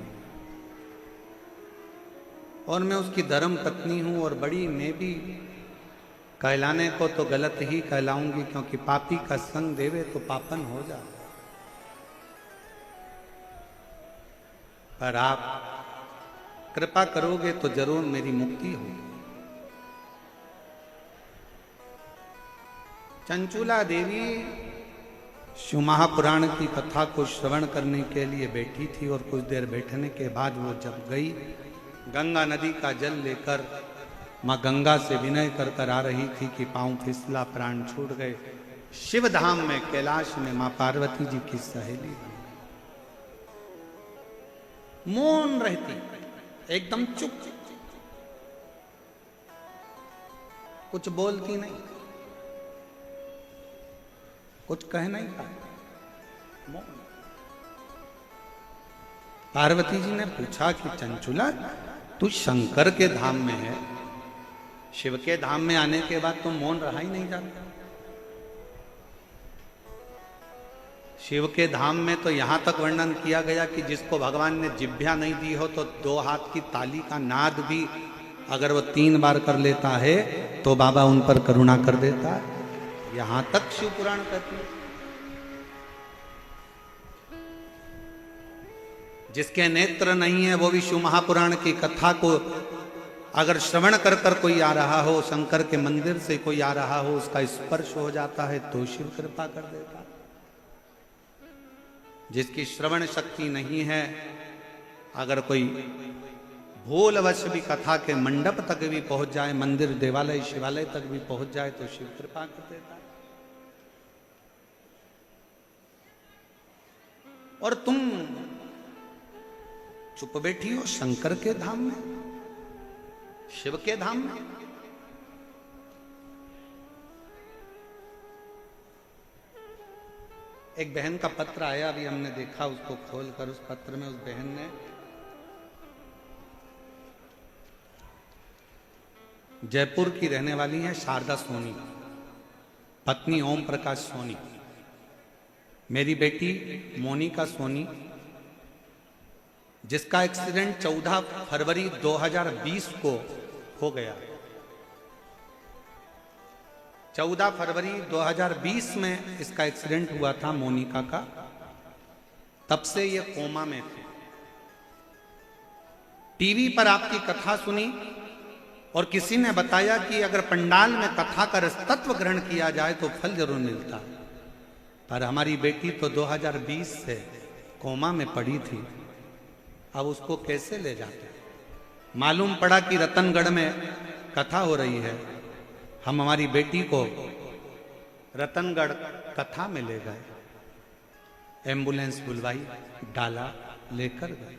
और मैं उसकी धर्म पत्नी हूं, और बड़ी मैं भी कहलाने को तो गलत ही कहलाऊंगी, क्योंकि पापी का संग देवे तो पापन हो जाए। पर आप कृपा करोगे तो जरूर मेरी मुक्ति होगी। चंचुला देवी शिव महापुराण की कथा को श्रवण करने के लिए बैठी थी, और कुछ देर बैठने के बाद वो जब गई, गंगा नदी का जल लेकर माँ गंगा से विनय कर कर आ रही थी कि पांव फिसला, प्राण छूट गए। शिव धाम में कैलाश में माँ पार्वती जी की सहेली बन गई। मौन रहती, एकदम चुप, कुछ बोलती नहीं, कुछ कह नहीं पाती, मौन। पार्वती जी ने पूछा कि चंचुला, तू शंकर के धाम में है, शिव के धाम में आने के बाद तो मौन रहा ही नहीं जाता। शिव के धाम में तो यहां तक वर्णन किया गया कि जिसको भगवान ने जिह्वा नहीं दी हो तो 2 हाथ की ताली का नाद भी अगर वो 3 बार कर लेता है तो बाबा उन पर करुणा कर देता है। यहां तक शिव पुराण कहती है। जिसके नेत्र नहीं है वो भी शिव महापुराण की कथा को अगर श्रवण कर कर कोई आ रहा हो, शंकर के मंदिर से कोई आ रहा हो, उसका स्पर्श हो जाता है तो शिव कृपा कर देता। जिसकी श्रवण शक्ति नहीं है, अगर कोई भूलवश भी कथा के मंडप तक भी पहुंच जाए, मंदिर देवालय शिवालय तक भी पहुंच जाए तो शिव कृपा कर देता। और तुम चुप बैठी हो शंकर के धाम में, शिव के धाम में। एक बहन का पत्र आया, अभी हमने देखा उसको खोलकर। उस पत्र में उस बहन ने जयपुर की रहने वाली है शारदा सोनी, पत्नी ओम प्रकाश सोनी। मेरी बेटी मोनिका सोनी, जिसका एक्सीडेंट 14 फरवरी 2020 को हो गया। 14 फरवरी 2020 में इसका एक्सीडेंट हुआ था मोनिका का। तब से ये कोमा में थे। टीवी पर आपकी कथा सुनी और किसी ने बताया कि अगर पंडाल में कथा का रसतत्व ग्रहण किया जाए तो फल जरूर मिलता है। पर हमारी बेटी तो 2020 से कोमा में पड़ी थी। अब उसको कैसे ले जाते? मालूम पड़ा कि रतनगढ़ में कथा हो रही है। हम हमारी बेटी को रतनगढ़ कथा में ले गए, एम्बुलेंस बुलवाई, डाला, लेकर गए।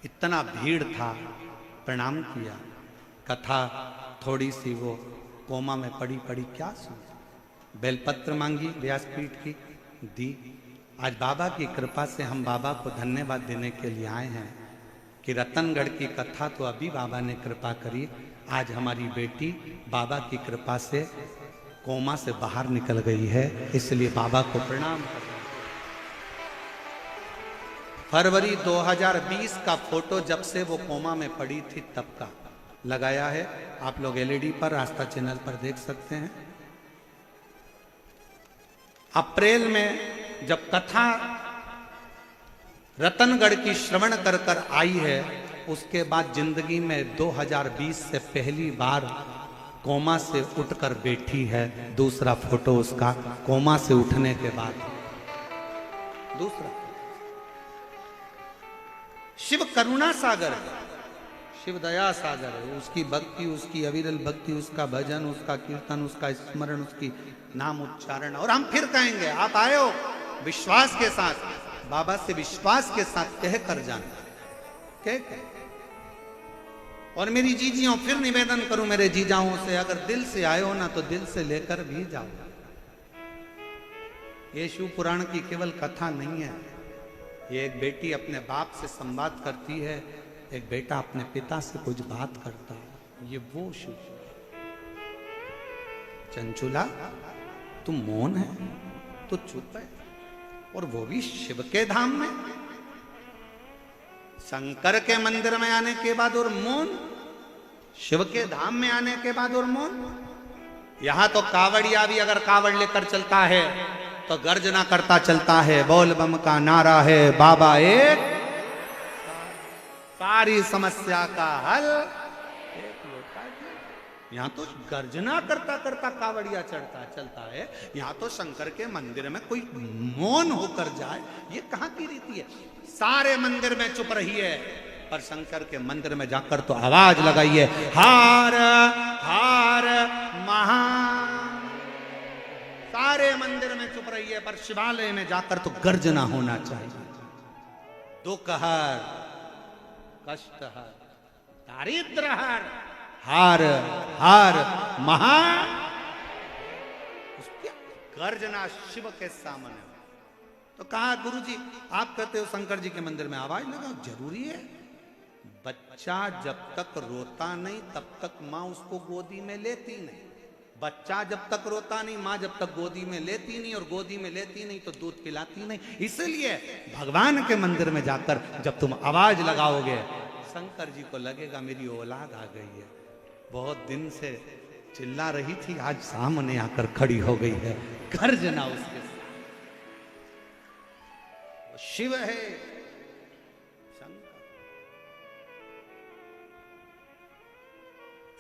इतना भीड़ था, प्रणाम किया। कथा थोड़ी सी वो कोमा में पड़ी पड़ी क्या सुन। बेलपत्र मांगी व्यासपीठ की, दी। आज बाबा की कृपा से हम बाबा को धन्यवाद देने के लिए आए हैं कि रतनगढ़ की कथा तो अभी बाबा ने कृपा करी। आज हमारी बेटी बाबा की कृपा से कोमा से बाहर निकल गई है, इसलिए बाबा को प्रणाम कर रहे हैं। फरवरी 2020 का फोटो जब से वो कोमा में पड़ी थी तब का लगाया है। आप लोग एलईडी पर आस्था चैनल पर देख सकते हैं। अप्रैल में जब कथा रतनगढ़ की श्रवण कर कर आई है, उसके बाद जिंदगी में 2020 से पहली बार कोमा से उठकर बैठी है। दूसरा फोटो उसका कोमा से उठने के बाद। दूसरा, शिव करुणा सागर है, शिव दया सागर है। उसकी भक्ति, उसकी अविरल भक्ति, उसका भजन, उसका कीर्तन, उसका स्मरण, उसकी नाम उच्चारण। और हम फिर कहेंगे, आप आए हो विश्वास के साथ, बाबा से विश्वास के साथ कह कर जाना। कह और मेरी जीजियों फिर निवेदन करूं मेरे जीजाओं से, अगर दिल से आए हो ना तो दिल से लेकर भी जाओ। ये शिव पुराण की केवल कथा नहीं है, ये एक बेटी अपने बाप से संवाद करती है, एक बेटा अपने पिता से कुछ बात करता है, ये वो शिव। चंचुला तू मौन है, तू चुप है, और वो भी शिव के धाम में, शंकर के मंदिर में आने के बाद और मौन, शिव के धाम में आने के बाद और मौन। यहां तो कावड़िया भी अगर कावड़ लेकर चलता है तो गर्जना करता चलता है, बोल बम का नारा है, बाबा एक, सारी समस्या का हल एक लोटा जल। यहां तो गर्जना करता करता कावड़िया चढ़ता चलता है, यहां तो शंकर के मंदिर में कोई मौन होकर जाए, ये कहां की रीति है? सारे मंदिर में चुप रही है, पर शंकर के मंदिर में जाकर तो आवाज लगाइए, हार हार महा। सारे मंदिर में चुप रही है, पर शिवालय में जाकर तो गर्जना होना चाहिए। दुख हर, कष्ट हर, दारिद्र हर, हार हार महा। उसकी गर्जना शिव के सामने। तो कहा गुरुजी आप कहते हो शंकर जी के मंदिर में आवाज लगाओ, जरूरी है? बच्चा जब तक रोता नहीं तब तक माँ उसको गोदी में लेती नहीं। बच्चा जब तक रोता नहीं, माँ जब तक गोदी में लेती नहीं, और गोदी में लेती नहीं तो दूध पिलाती नहीं। इसलिए भगवान के मंदिर में जाकर जब तुम आवाज लगाओगे, शंकर जी को लगेगा मेरी औलाद आ गई है, बहुत दिन से चिल्ला रही थी, आज सामने आकर खड़ी हो गई है। गर्जना उसके साथ। शिव है शंकर।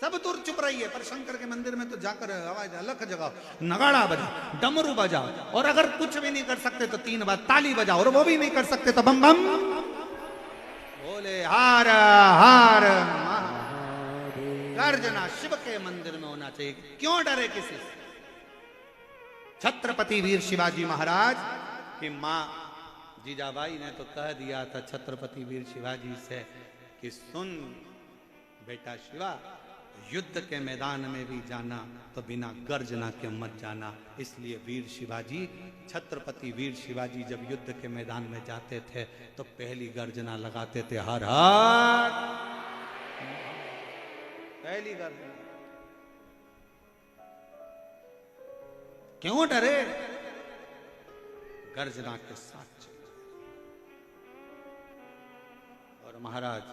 सब दूर चुप रही है, पर शंकर के मंदिर में तो जाकर आवाज अलख जगाओ, नगाड़ा बजाओ, डमरू बजाओ, और अगर कुछ भी नहीं कर सकते तो 3 बार ताली बजाओ, और वो भी नहीं कर सकते तो बम बम बोले, हार हार गर्जना शिव के मंदिर में होना चाहिए। क्यों डरे किसी से? छत्रपति वीर शिवाजी महाराज की मां जीजाबाई ने तो कह दिया था छत्रपति वीर शिवाजी से कि सुन बेटा शिवा, युद्ध के मैदान में भी जाना तो बिना गर्जना के मत जाना। इसलिए वीर शिवाजी, छत्रपति वीर शिवाजी जब युद्ध के मैदान में जाते थे तो पहली गर्जना लगाते थे, हर हर, पहली गर्जना। क्यों डरे? गर्जना के साथ चले। और महाराज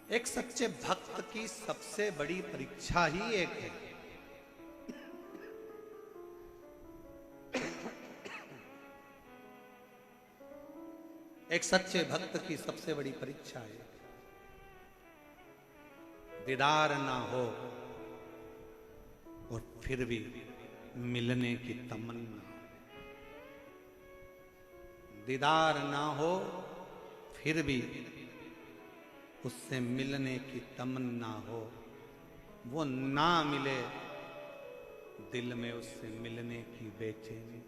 एक सच्चे भक्त की सबसे बड़ी परीक्षा ही एक है, एक सच्चे भक्त की सबसे बड़ी परीक्षा है, दीदार ना हो और फिर भी मिलने की तमन्ना। दीदार ना हो फिर भी उससे मिलने की तमन्ना हो, वो ना मिले दिल में उससे मिलने की बेचैनी।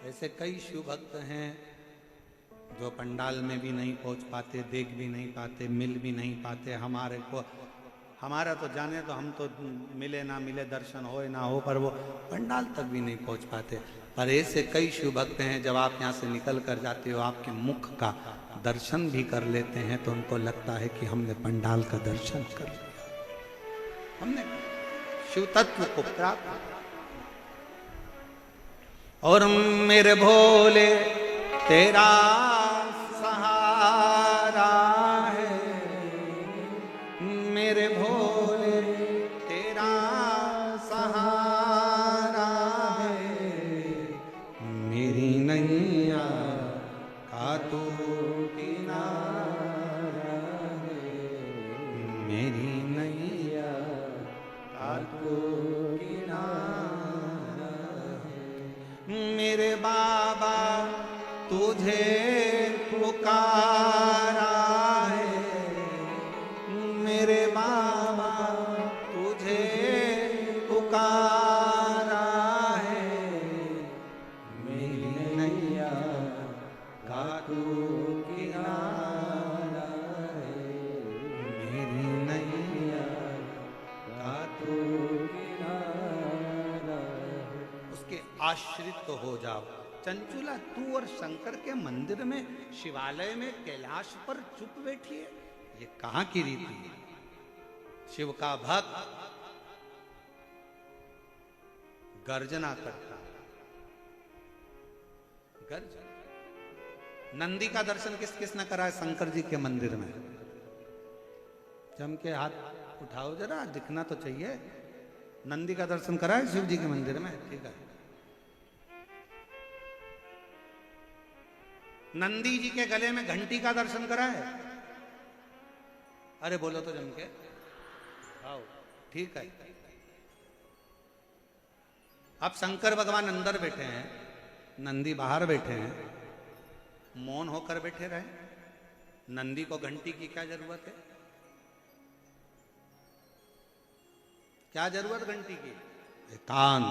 ऐसे कई शिव भक्त हैं जो पंडाल में भी नहीं पहुंच पाते, देख भी नहीं पाते, मिल भी नहीं पाते हमारे को। हमारा तो जाने तो हम तो मिले ना मिले, दर्शन हो ना हो, पर वो पंडाल तक भी नहीं पहुंच पाते। पर ऐसे कई शिव भक्त हैं जब आप यहाँ से निकल कर जाते हो, आपके मुख का दर्शन भी कर लेते हैं तो उनको लगता है कि हमने पंडाल का दर्शन कर लिया, हमने शिव तत्व को प्राप्त। और मेरे भोले तेरा सहारा है, मेरे भोले तेरा सहारा है, मेरी नैया का तू किनारा है, मेरी नैया का तू किनारा है। मेरे बाबा तुझे पुकारा है, मेरे बाबा तुझे पुकारा है, आश्रित हो जाओ। चंचुला तू और शंकर के मंदिर में, शिवालय में, कैलाश पर चुप बैठी है, ये कहां की रीति है? शिव का भक्त गर्जना करता, गर्जना। नंदी का दर्शन किस किस ने करा है शंकर जी के मंदिर में? जम के हाथ उठाओ जरा, दिखना तो चाहिए। नंदी का दर्शन करा है शिव जी के मंदिर में? ठीक है। नंदी जी के गले में घंटी का दर्शन करा है? अरे बोलो तो जम के, आओ। ठीक है। अब शंकर भगवान अंदर बैठे हैं, नंदी बाहर बैठे हैं, मौन होकर बैठे रहे। नंदी को घंटी की क्या जरूरत है? क्या जरूरत घंटी की? कान,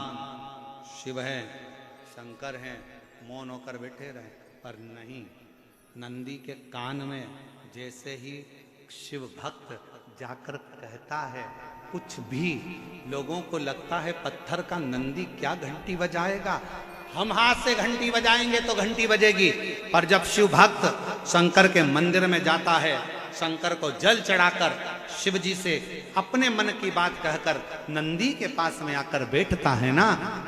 शिव है, शंकर हैं, मौन होकर बैठे रहे। पर नहीं, नंदी के कान में जैसे ही शिव भक्त जाकर कहता है कुछ भी, लोगों को लगता है पत्थर का नंदी क्या घंटी बजाएगा, हम हाथ से घंटी बजाएंगे तो घंटी बजेगी। पर जब शिव भक्त शंकर के मंदिर में जाता है, शंकर को जल चढ़ाकर शिव जी से अपने मन की बात कहकर नंदी के पास में आकर बैठता है ना,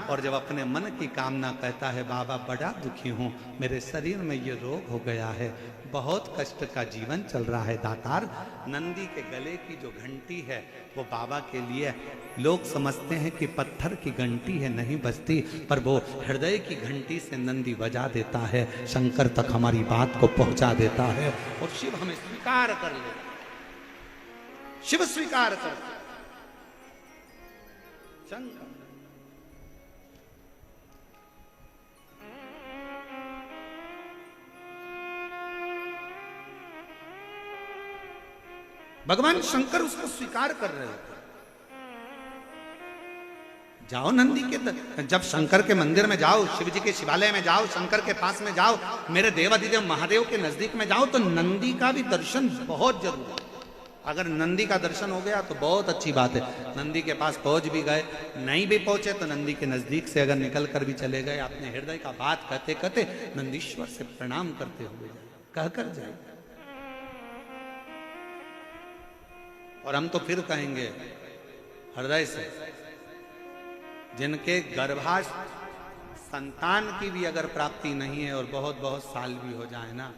और जब अपने मन की कामना कहता है, बाबा बड़ा दुखी हूं, मेरे शरीर में ये रोग हो गया है, बहुत कष्ट का जीवन चल रहा है दातार, नंदी के गले की जो घंटी है वो बाबा के लिए, लोग समझते हैं कि पत्थर की घंटी है, नहीं बजती, पर वो हृदय की घंटी से नंदी बजा देता है, शंकर तक हमारी बात को पहुंचा देता है, और शिव हमें स्वीकार कर ले, शिव स्वीकार कर। शंकर भगवान शंकर उसको स्वीकार कर रहे थे। जाओ नंदी के, जब शंकर के मंदिर में जाओ, शिव जी के शिवालय में जाओ, शंकर के पास में जाओ, मेरे देवाधिदेव महादेव के नजदीक में जाओ, तो नंदी का भी दर्शन बहुत जरूरी है। अगर नंदी का दर्शन हो गया तो बहुत अच्छी बात है। नंदी के पास पहुंच भी गए, नहीं भी पहुंचे तो नंदी के नजदीक से अगर निकल कर भी चले गए, अपने हृदय का बात कहते कहते नंदीश्वर से प्रणाम करते हुए कहकर जाए। और हम तो फिर कहेंगे हृदय से, जिनके गर्भाश संतान की भी अगर प्राप्ति नहीं है और बहुत बहुत साल भी हो जाए ना,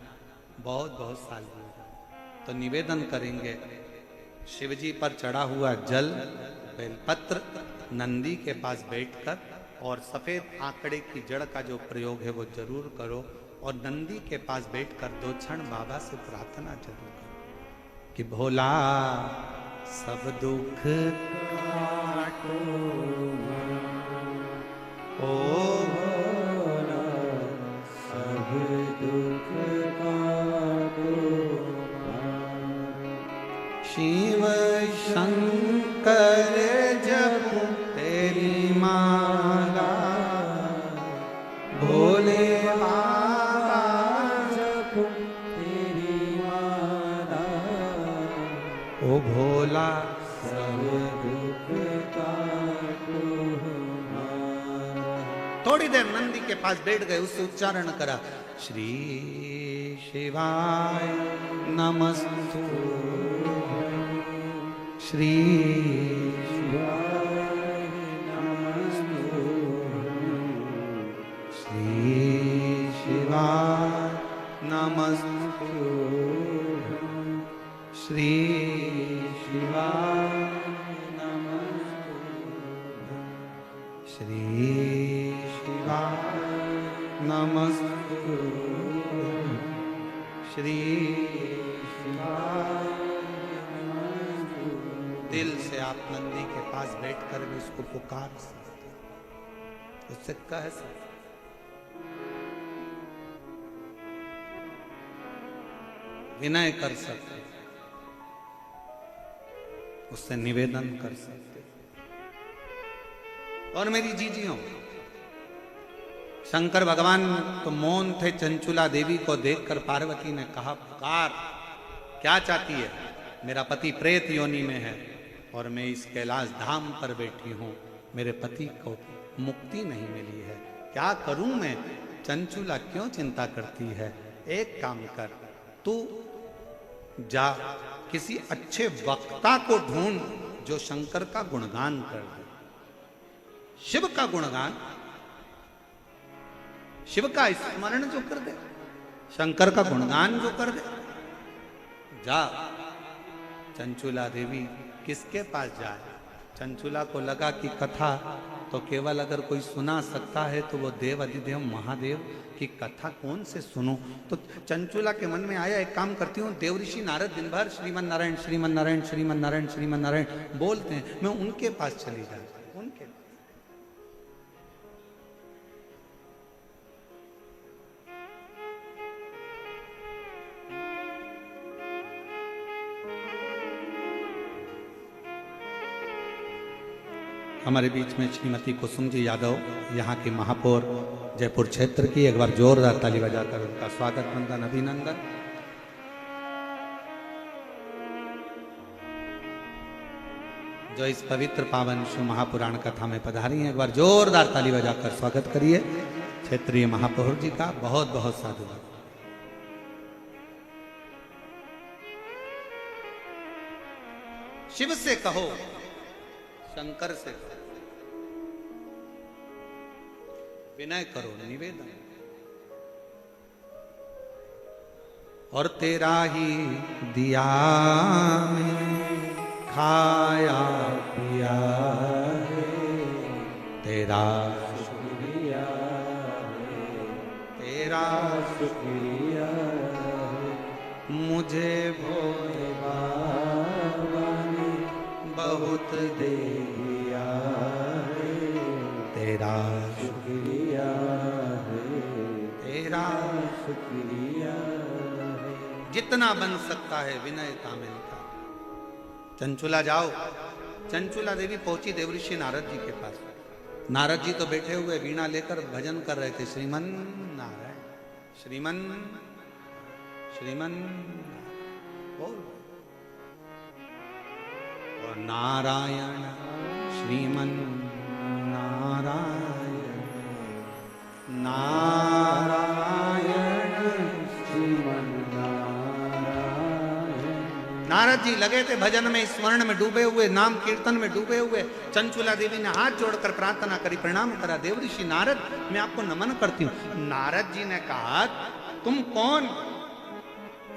बहुत बहुत साल भी हो जाए, तो निवेदन करेंगे शिव जी पर चढ़ा हुआ जल, बेलपत्र, नंदी के पास बैठकर, और सफेद आंकड़े की जड़ का जो प्रयोग है वो जरूर करो, और नंदी के पास बैठकर 2 क्षण बाबा से प्रार्थना जरूर करो कि भोला सब दुख काटो, ओ भोला सब दुख काटो, शिव शंकर जप तेरी माला, भोले बाबा जप तेरी माला, ओ भोला सब दुख काटो। थोड़ी देर नंदी के पास बैठ गए, उससे उच्चारण करा, श्री शिवाय नमस्तु, श्री शिवाय नमस्तु, श्री शिवाय नमस्तु, श्री शिवाय नमस्तु, श्री शिवाय नमस्तु, श्री शिवाय। दिल से आप नंदी के पास बैठकर भी उसको पुकार सकते, उससे कह सकते, विनय कर सकते, उससे निवेदन कर सकते। और मेरी जीजियों, शंकर भगवान तो मौन थे। चंचुला देवी को देखकर पार्वती ने कहा, पुकार, क्या चाहती है? मेरा पति प्रेत योनि में है और मैं इस कैलाश धाम पर बैठी हूं, मेरे पति को मुक्ति नहीं मिली है, क्या करूं मैं? चंचुला क्यों चिंता करती है? एक काम कर, तू जा किसी अच्छे वक्ता को ढूंढ जो शंकर का गुणगान कर दे, शिव का गुणगान, शिव का स्मरण जो कर दे, शंकर का गुणगान जो कर दे। जा। चंचुला देवी किसके पास जाए? चंचुला को लगा कि कथा तो केवल अगर कोई सुना सकता है तो वो देव अधिदेव महादेव की कथा कौन से सुनो। तो चंचुला के मन में आया, एक काम करती हूँ, देव ऋषि नारद दिन भर श्रीमन नारायण श्रीमन नारायण श्रीमन नारायण श्रीमन नारायण बोलते हैं, मैं उनके पास चली जाऊँ। उनके हमारे बीच में श्रीमती कुसुम जी यादव, यहाँ की महापौर जयपुर क्षेत्र की, एक बार जोरदार ताली बजाकर उनका स्वागत वंदन अभिनंदन। जो इस पवित्र पावन शिव महापुराण कथा में पधारी हैं, एक बार जोरदार ताली बजाकर स्वागत करिए क्षेत्रीय महापौर जी का। बहुत बहुत साधुवाद। शिव से कहो, शंकर से कहो, विनय करो, निवेदन, और तेरा ही दिया खाया पिया है, तेरा शुक्रिया है, तेरा शुक्रिया है, मुझे भोले बाबा ने बहुत दे दिया है, तेरा शुक्रिया है, तेरा शुक्रिया है। जितना बन सकता है विनयता में लिखा। चंचुला जाओ। चंचुला देवी पहुंची देवऋषि नारद जी के पास। नारद जी तो बैठे हुए वीणा लेकर भजन कर रहे थे, श्रीमन नारायण श्रीमन श्रीमन बोल, और नारायण श्रीमन नारायण नारायण श्रीमन नारायण। नारद जी लगे थे भजन में, स्मरण में डूबे हुए, नाम कीर्तन में डूबे हुए। चंचुला देवी ने हाथ जोड़कर प्रार्थना करी, प्रणाम करा, देवऋषि नारद मैं आपको नमन करती हूँ। नारद जी ने कहा, तुम कौन?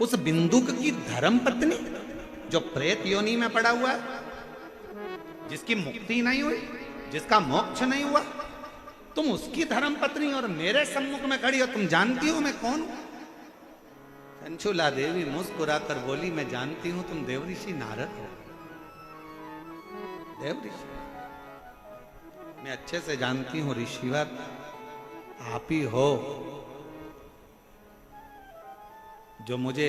उस बिंदुक की धर्म पत्नी जो प्रेत योनि में पड़ा हुआ है, जिसकी मुक्ति नहीं हुई, जिसका मोक्ष नहीं हुआ, तुम उसकी धर्म पत्नी और मेरे सम्मुख में खड़ी हो, तुम जानती हो मैं कौन हूं? चंचुला देवी मुस्कुराकर बोली, मैं जानती हूं तुम देवऋषि नारद हो। देवऋषि मैं अच्छे से जानती हूं, ऋषिवर आप ही हो जो मुझे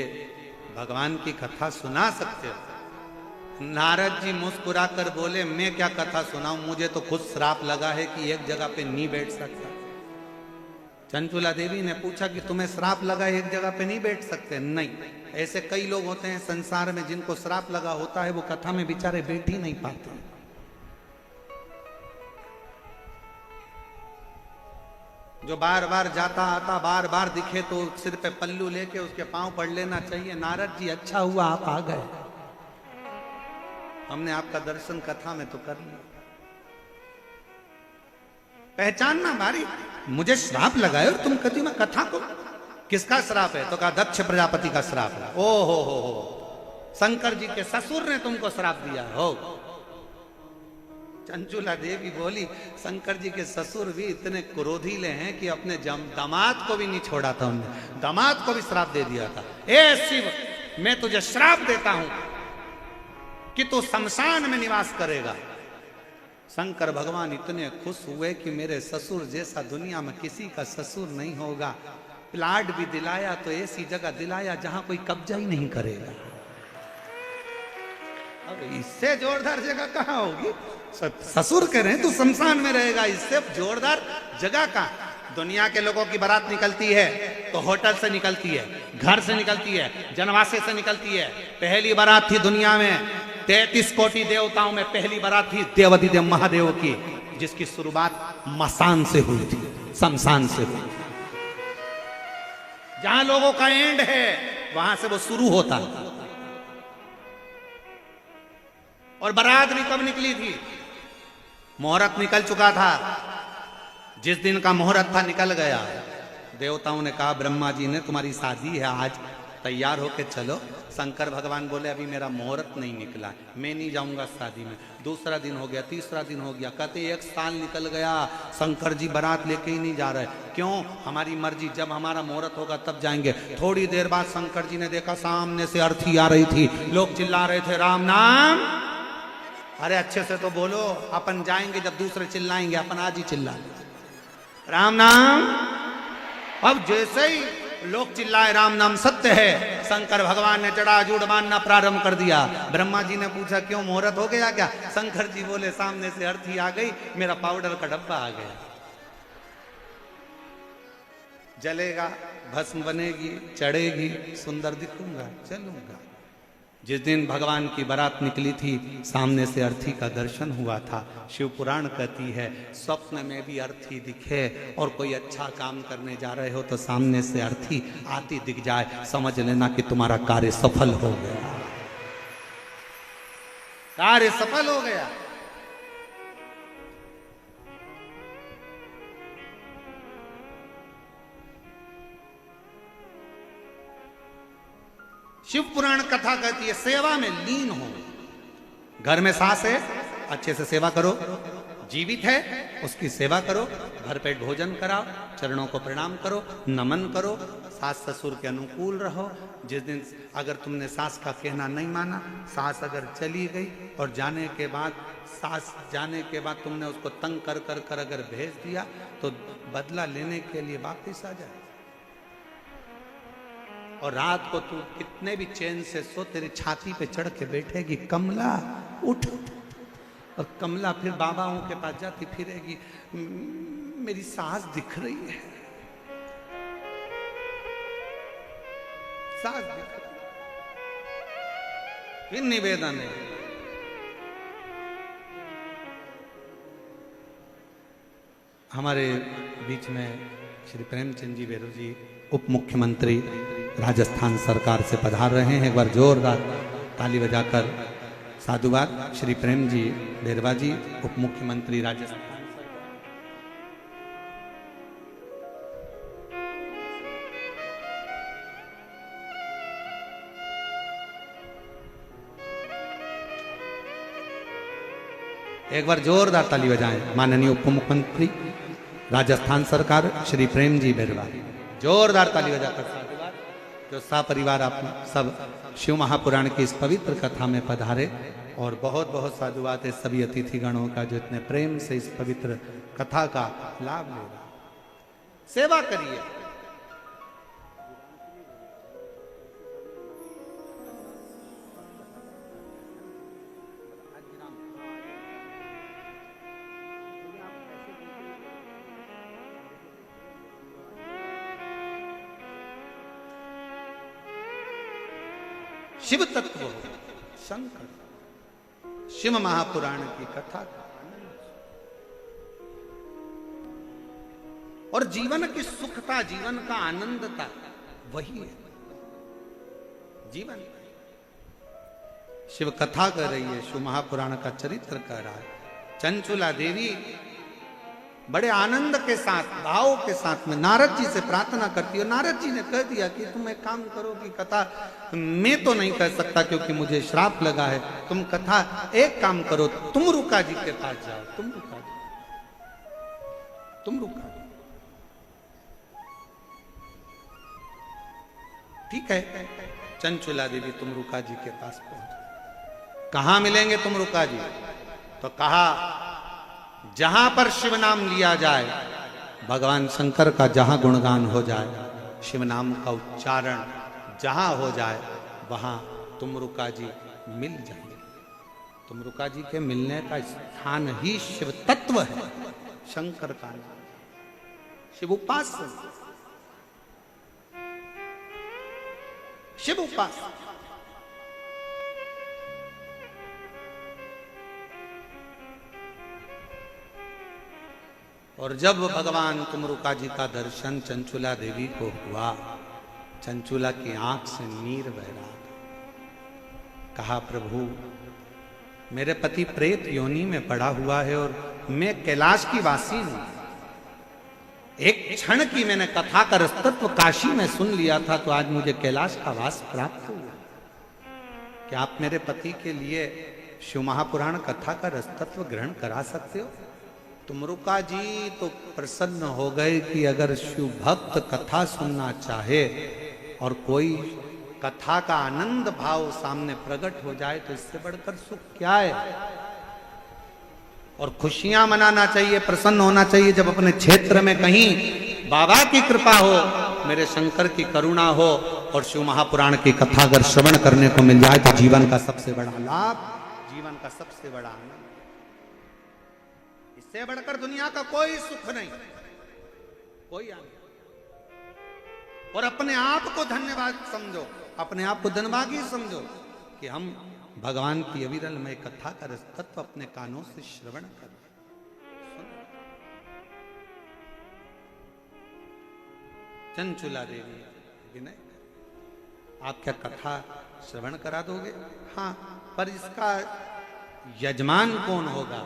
भगवान की कथा सुना सकते हो। नारद जी मुस्कुराकर बोले, मैं क्या कथा सुनाऊं, मुझे तो खुद श्राप लगा है कि एक जगह पे नहीं बैठ सकता। चंचुला देवी ने पूछा कि तुम्हें श्राप लगा है, एक जगह पे नहीं बैठ सकते? नहीं, ऐसे कई लोग होते हैं संसार में जिनको श्राप लगा होता है, वो कथा में बेचारे बैठ ही नहीं पाते। जो बार बार जाता आता, बार बार दिखे तो सिर पे पल्लू लेके उसके पांव पड़ लेना चाहिए। नारद जी अच्छा हुआ आप आ गए, हमने आपका दर्शन कथा में तो कर लिया। पहचानना भारी, मुझे श्राप लगाए और तुम कहती मैं कथा को। किसका श्राप है? तो कहा दक्ष प्रजापति का श्राप है। ओ हो, शंकर जी के ससुर ने तुमको श्राप दिया हो। चंचुला देवी बोली, शंकर जी के ससुर भी इतने क्रोधीले हैं कि अपने दामाद को भी नहीं छोड़ा था, उन्होंने दामाद को भी श्राप दे दिया था। ए शिव, मैं तुझे श्राप देता हूं कि तू शमशान में निवास करेगा। शंकर भगवान इतने खुश हुए कि मेरे ससुर जैसा दुनिया में किसी का ससुर नहीं होगा। प्लाट भी दिलाया तो ऐसी जगह दिलाया जहां कोई कब्जा ही नहीं करेगा। अब इससे जोरदार जगह कहां होगी? ससुर कह रहे हैं तू शमशान में रहेगा, इससे जोरदार जगह कहां? दुनिया के लोगों की बारात निकलती है तो होटल से निकलती है, घर से निकलती है, जनवासे से निकलती है। पहली बारात थी दुनिया में 33 कोटि देवताओं में पहली बारात थी देवाधिदेव महादेव की, जिसकी शुरुआत मसान से हुई थी। शमशान से हुई। जहां लोगों का एंड है वहां से वो शुरू होता है। और बारात भी कब निकली थी? मुहूर्त निकल चुका था। जिस दिन का मुहूर्त था निकल गया। देवताओं ने कहा ब्रह्मा जी ने तुम्हारी शादी है आज, तैयार होके चलो। शंकर भगवान बोले अभी मेरा मुहूर्त नहीं निकला, मैं नहीं जाऊंगा शादी में। दूसरा दिन हो गया, तीसरा दिन हो गया, कहते 1 साल निकल गया, शंकर जी बारात लेके ही नहीं जा रहे। क्यों? हमारी मर्जी, जब हमारा मुहूर्त होगा तब जाएंगे। थोड़ी देर बाद शंकर जी ने देखा सामने से अर्थी आ रही थी। लोग चिल्ला रहे थे राम नाम। अरे अच्छे से तो बोलो, अपन जाएंगे जब दूसरे चिल्लाएंगे, अपन आज ही चिल्ला राम नाम। अब जैसे ही लोग चिल्लाए राम नाम सत्य है, शंकर भगवान ने चढ़ा जूड़ मानना प्रारंभ कर दिया। ब्रह्मा जी ने पूछा क्यों मुहूर्त हो गया क्या? शंकर जी बोले सामने से अर्थी आ गई, मेरा पाउडर का डब्बा आ गया। जलेगा, भस्म बनेगी, चढ़ेगी, सुंदर दिखूंगा, चलूंगा। जिस दिन भगवान की बारात निकली थी सामने से अर्थी का दर्शन हुआ था। शिव पुराण कहती है स्वप्न में भी अर्थी दिखे और कोई अच्छा काम करने जा रहे हो तो सामने से अर्थी आती दिख जाए, समझ लेना कि तुम्हारा कार्य सफल हो गया, कार्य सफल हो गया। शिव पुराण कथा कहती है सेवा में लीन हो। घर में सास है, अच्छे से सेवा करो। जीवित है, उसकी सेवा करो। भर पेट भोजन कराओ, चरणों को प्रणाम करो, नमन करो। सास ससुर के अनुकूल रहो। जिस दिन अगर तुमने सास का कहना नहीं माना, सास अगर चली गई और जाने के बाद तुमने उसको तंग कर कर कर अगर भेज दिया तो बदला लेने के लिए वापिस आ जाए। और रात को तू कितने भी चैन से सो, तेरी छाती पे चढ़ के बैठेगी कमला उठ। और कमला फिर बाबाओं के पास जाती फिरेगी, मेरी सास दिख रही है, सास दिख रही है। फिर निवेदन है, हमारे बीच में श्री प्रेमचंद जी बेरू जी उप मुख्यमंत्री राजस्थान सरकार से पधार रहे हैं। एक बार जोरदार ताली बजाकर साधुवाद। श्री प्रेम जी बेरवा जी उप मुख्यमंत्री राजस्थान। एक बार जोरदार ताली बजाएं माननीय उप मुख्यमंत्री राजस्थान सरकार श्री प्रेम जी बेरवा। जोरदार ताली बजाकर साधुवाद। जो सपरिवार आप सब शिव महापुराण की इस पवित्र कथा में पधारे, और बहुत बहुत साधुवाद है सभी अतिथि गणों का जो इतने प्रेम से इस पवित्र कथा का लाभ ले रहा। सेवा करिए। शिव तत्व हो, शंकर, शिव महापुराण की कथा का और जीवन की सुखता, जीवन का आनंदता वही है जीवन। शिव कथा कर रही है, शिव महापुराण का चरित्र कर रहा है। चंचुला देवी बड़े आनंद के साथ, भाव के साथ में नारद जी से प्रार्थना करती है। नारद जी ने कह दिया कि तुम एक काम करो कि कथा मैं तो नहीं कह सकता क्योंकि मुझे श्राप लगा है, तुम कथा एक काम करो, तुम रुका जी के पास जाओ, तुम रुका ठीक है। चंचुला देवी तुम रुका जी के पास पहुंच। कहां मिलेंगे तुम रुका जी? तो कहा जहां पर शिव नाम लिया जाए, भगवान शंकर का जहां गुणगान हो जाए, शिव नाम का उच्चारण जहां हो जाए, वहां तुमरुका जी मिल जाएंगे। तुमरुका जी के मिलने का स्थान ही शिव तत्व है, शंकर का नाम, शिव उपास्य, शिव उपास्य। और जब भगवान तुमरुका जी का दर्शन चंचुला देवी को हुआ, चंचुला की आंख से नीर बह रहा था। कहा, प्रभु मेरे पति प्रेत योनि में पड़ा हुआ है और मैं कैलाश की वासी हूं। एक क्षण की मैंने कथा का रसतत्व काशी में सुन लिया था, तो आज मुझे कैलाश का वास प्राप्त हुआ। क्या आप मेरे पति के लिए शिव महापुराण कथा का रसतत्व ग्रहण करा सकते हो? तुमरुका जी तो प्रसन्न हो गए कि अगर शिव भक्त कथा सुनना चाहे और कोई कथा का आनंद भाव सामने प्रकट हो जाए तो इससे बढ़कर सुख क्या है। और खुशियां मनाना चाहिए, प्रसन्न होना चाहिए जब अपने क्षेत्र में कहीं बाबा की कृपा हो, मेरे शंकर की करुणा हो और शिव महापुराण की कथा अगर श्रवण करने को मिल जाए तो जीवन का सबसे बड़ा लाभ, जीवन का सबसे बड़ा आनंद। इससे बढ़कर दुनिया का कोई सुख नहीं, कोई आनंद। और अपने आप को धन्यवाद समझो, अपने आप को धनभागी समझो कि हम भगवान की अविरलमय कथा का रसतत्व अपने कानों से श्रवण कर। चंचुला देवी विनय, आप क्या कथा श्रवण करा दोगे? हाँ, पर इसका यजमान कौन होगा,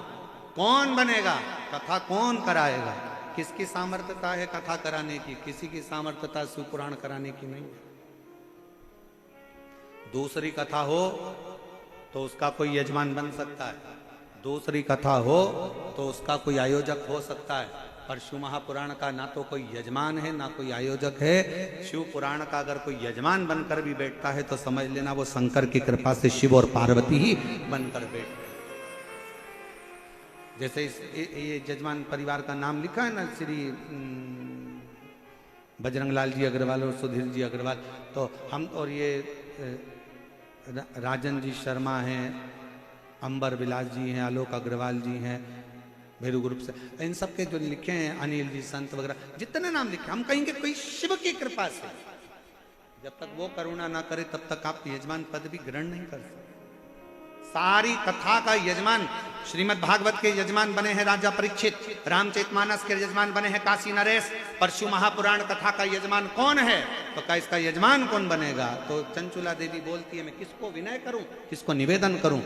कौन बनेगा, कथा कौन कराएगा? किसकी सामर्थ्यता है कथा कराने की? किसी की सामर्थ्यता शिव पुराण कराने की नहीं। दूसरी कथा हो तो उसका कोई यजमान बन सकता है, दूसरी कथा हो तो उसका कोई आयोजक हो सकता है, पर शिव महापुराण का ना तो कोई यजमान है ना कोई आयोजक है। शिव पुराण का अगर कोई यजमान बनकर भी बैठता है तो समझ लेना वो शंकर की कृपा से शिव और पार्वती ही बनकर बैठते। जैसे ये यजमान परिवार का नाम लिखा है ना, श्री बजरंगलाल जी अग्रवाल और सुधीर जी अग्रवाल, तो हम और ये राजन जी शर्मा हैं, अंबर विलास जी हैं, आलोक अग्रवाल जी हैं भैरू ग्रुप से, इन सब के जो लिखे हैं, अनिल जी संत वगैरह जितने नाम लिखे, हम कहेंगे कोई शिव की कृपा से। जब तक वो करुणा ना करे तब तक आप यजमान पद भी ग्रहण नहीं कर सकते। सारी कथा का यजमान श्रीमद् भागवत के यजमान बने हैं राजा परीक्षित, रामचरितमानस के यजमान बने हैं काशी नरेश, पर शिव महापुराण कथा का यजमान कौन है? तो क्या इसका यजमान कौन बनेगा? तो चंचुला देवी बोलती है, मैं किसको विनय करूं, किसको निवेदन करूं?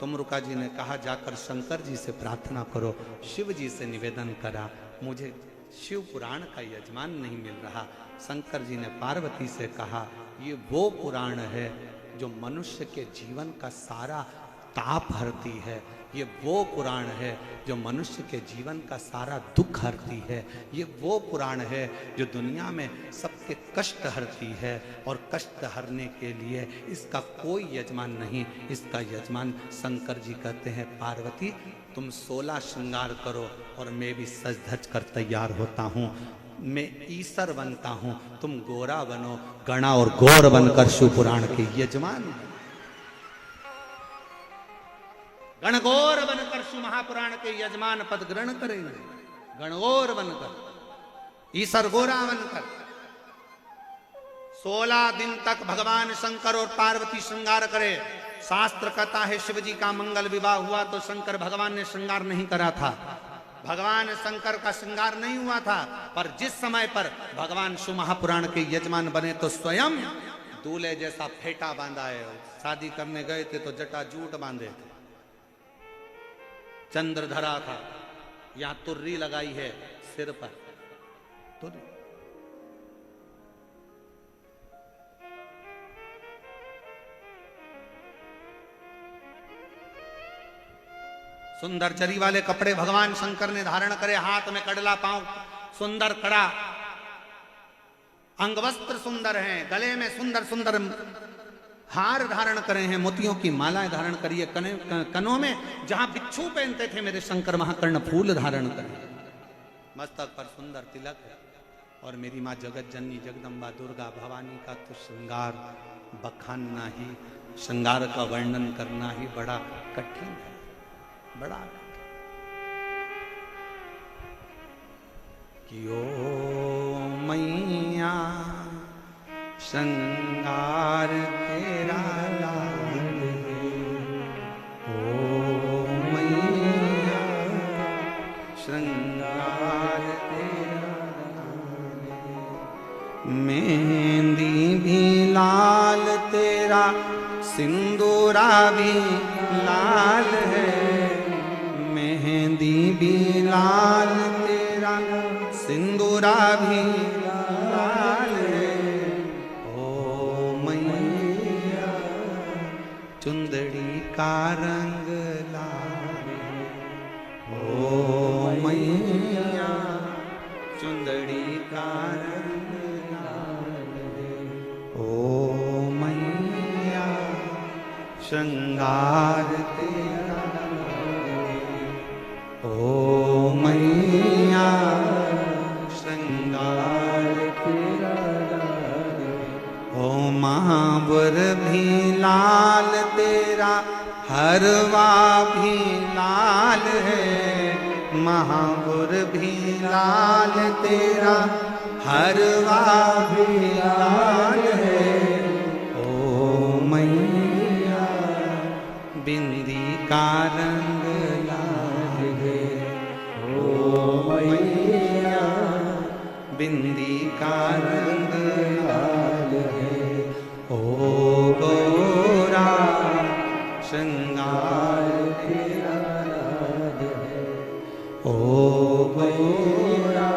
तुमरुका जी ने कहा, जाकर शंकर जी से प्रार्थना करो। शिव जी से निवेदन करा, मुझे शिव पुराण का यजमान नहीं मिल रहा। शंकर जी ने पार्वती से कहा, ये वो पुराण है जो मनुष्य के जीवन का सारा ताप हरती है, ये वो पुराण है जो मनुष्य के जीवन का सारा दुख हरती है, ये वो पुराण है जो दुनिया में सबके कष्ट हरती है, और कष्ट हरने के लिए इसका कोई यजमान नहीं, इसका यजमान शंकर जी कहते हैं, पार्वती तुम 16 श्रृंगार करो और मैं भी सज धज कर तैयार होता हूँ, मैं ईसर बनता हूं, तुम गोरा बनो, गणा और गौर बनकर शिव पुराण के यजमान, गणगौर बनकर शिव महापुराण के यजमान पद ग्रहण करेंगे, गणगौर बनकर, ईसर गोरा बनकर। 16 दिन तक भगवान शंकर और पार्वती श्रृंगार करे। शास्त्र कहता है शिव जी का मंगल विवाह हुआ तो शंकर भगवान ने श्रृंगार नहीं करा था, भगवान शंकर का श्रृंगार नहीं हुआ था, पर जिस समय पर भगवान शिव महापुराण के यजमान बने तो स्वयं दूल्हे जैसा फेटा बांधा है। शादी करने गए थे तो जटा जूट बांधे थे, चंद्र धरा था, यहां तुर्री लगाई है सिर पर, तुर्री। सुंदर जरी वाले कपड़े भगवान शंकर ने धारण करे, हाथ में कड़ला, पांव सुंदर कड़ा, अंग वस्त्र सुंदर हैं, गले में सुंदर सुंदर हार धारण करे हैं, मोतियों की मालाएं धारण करिए, कनों में जहां बिच्छू पहनते थे मेरे शंकर वहां कर्ण फूल धारण करे, मस्तक पर सुंदर तिलक है। और मेरी माँ जगत जननी जगदम्बा दुर्गा भवानी का तो श्रृंगार बखानना ही, श्रृंगार का वर्णन करना ही बड़ा कठिन है, बड़ा कि ओ मैया श्रृंगार तेरा लाल, ओ मैया श्रृंगार सिंदूरा भी लाल है, मेहंदी भी लाल तेरा, सिंदूरा भी लाल है। ओ मैया चुंदड़ी का रंग लाल, ओ मैया चुंदड़ी का रंग लाल, ओ मैया श्रृंगार तेरा, ओ मैया श्रृंगार तेरा, ओ महावर भी लाल तेरा, हरवा भी लाल है, महावर भी लाल तेरा, हरवा भी लाल है। ओ मैया बिंदी का रंग लाल है, ओ मैया बिंदी का रंग लाल है। ओ गोरा श्रृंगार तेरा लाल है, ओ गोरा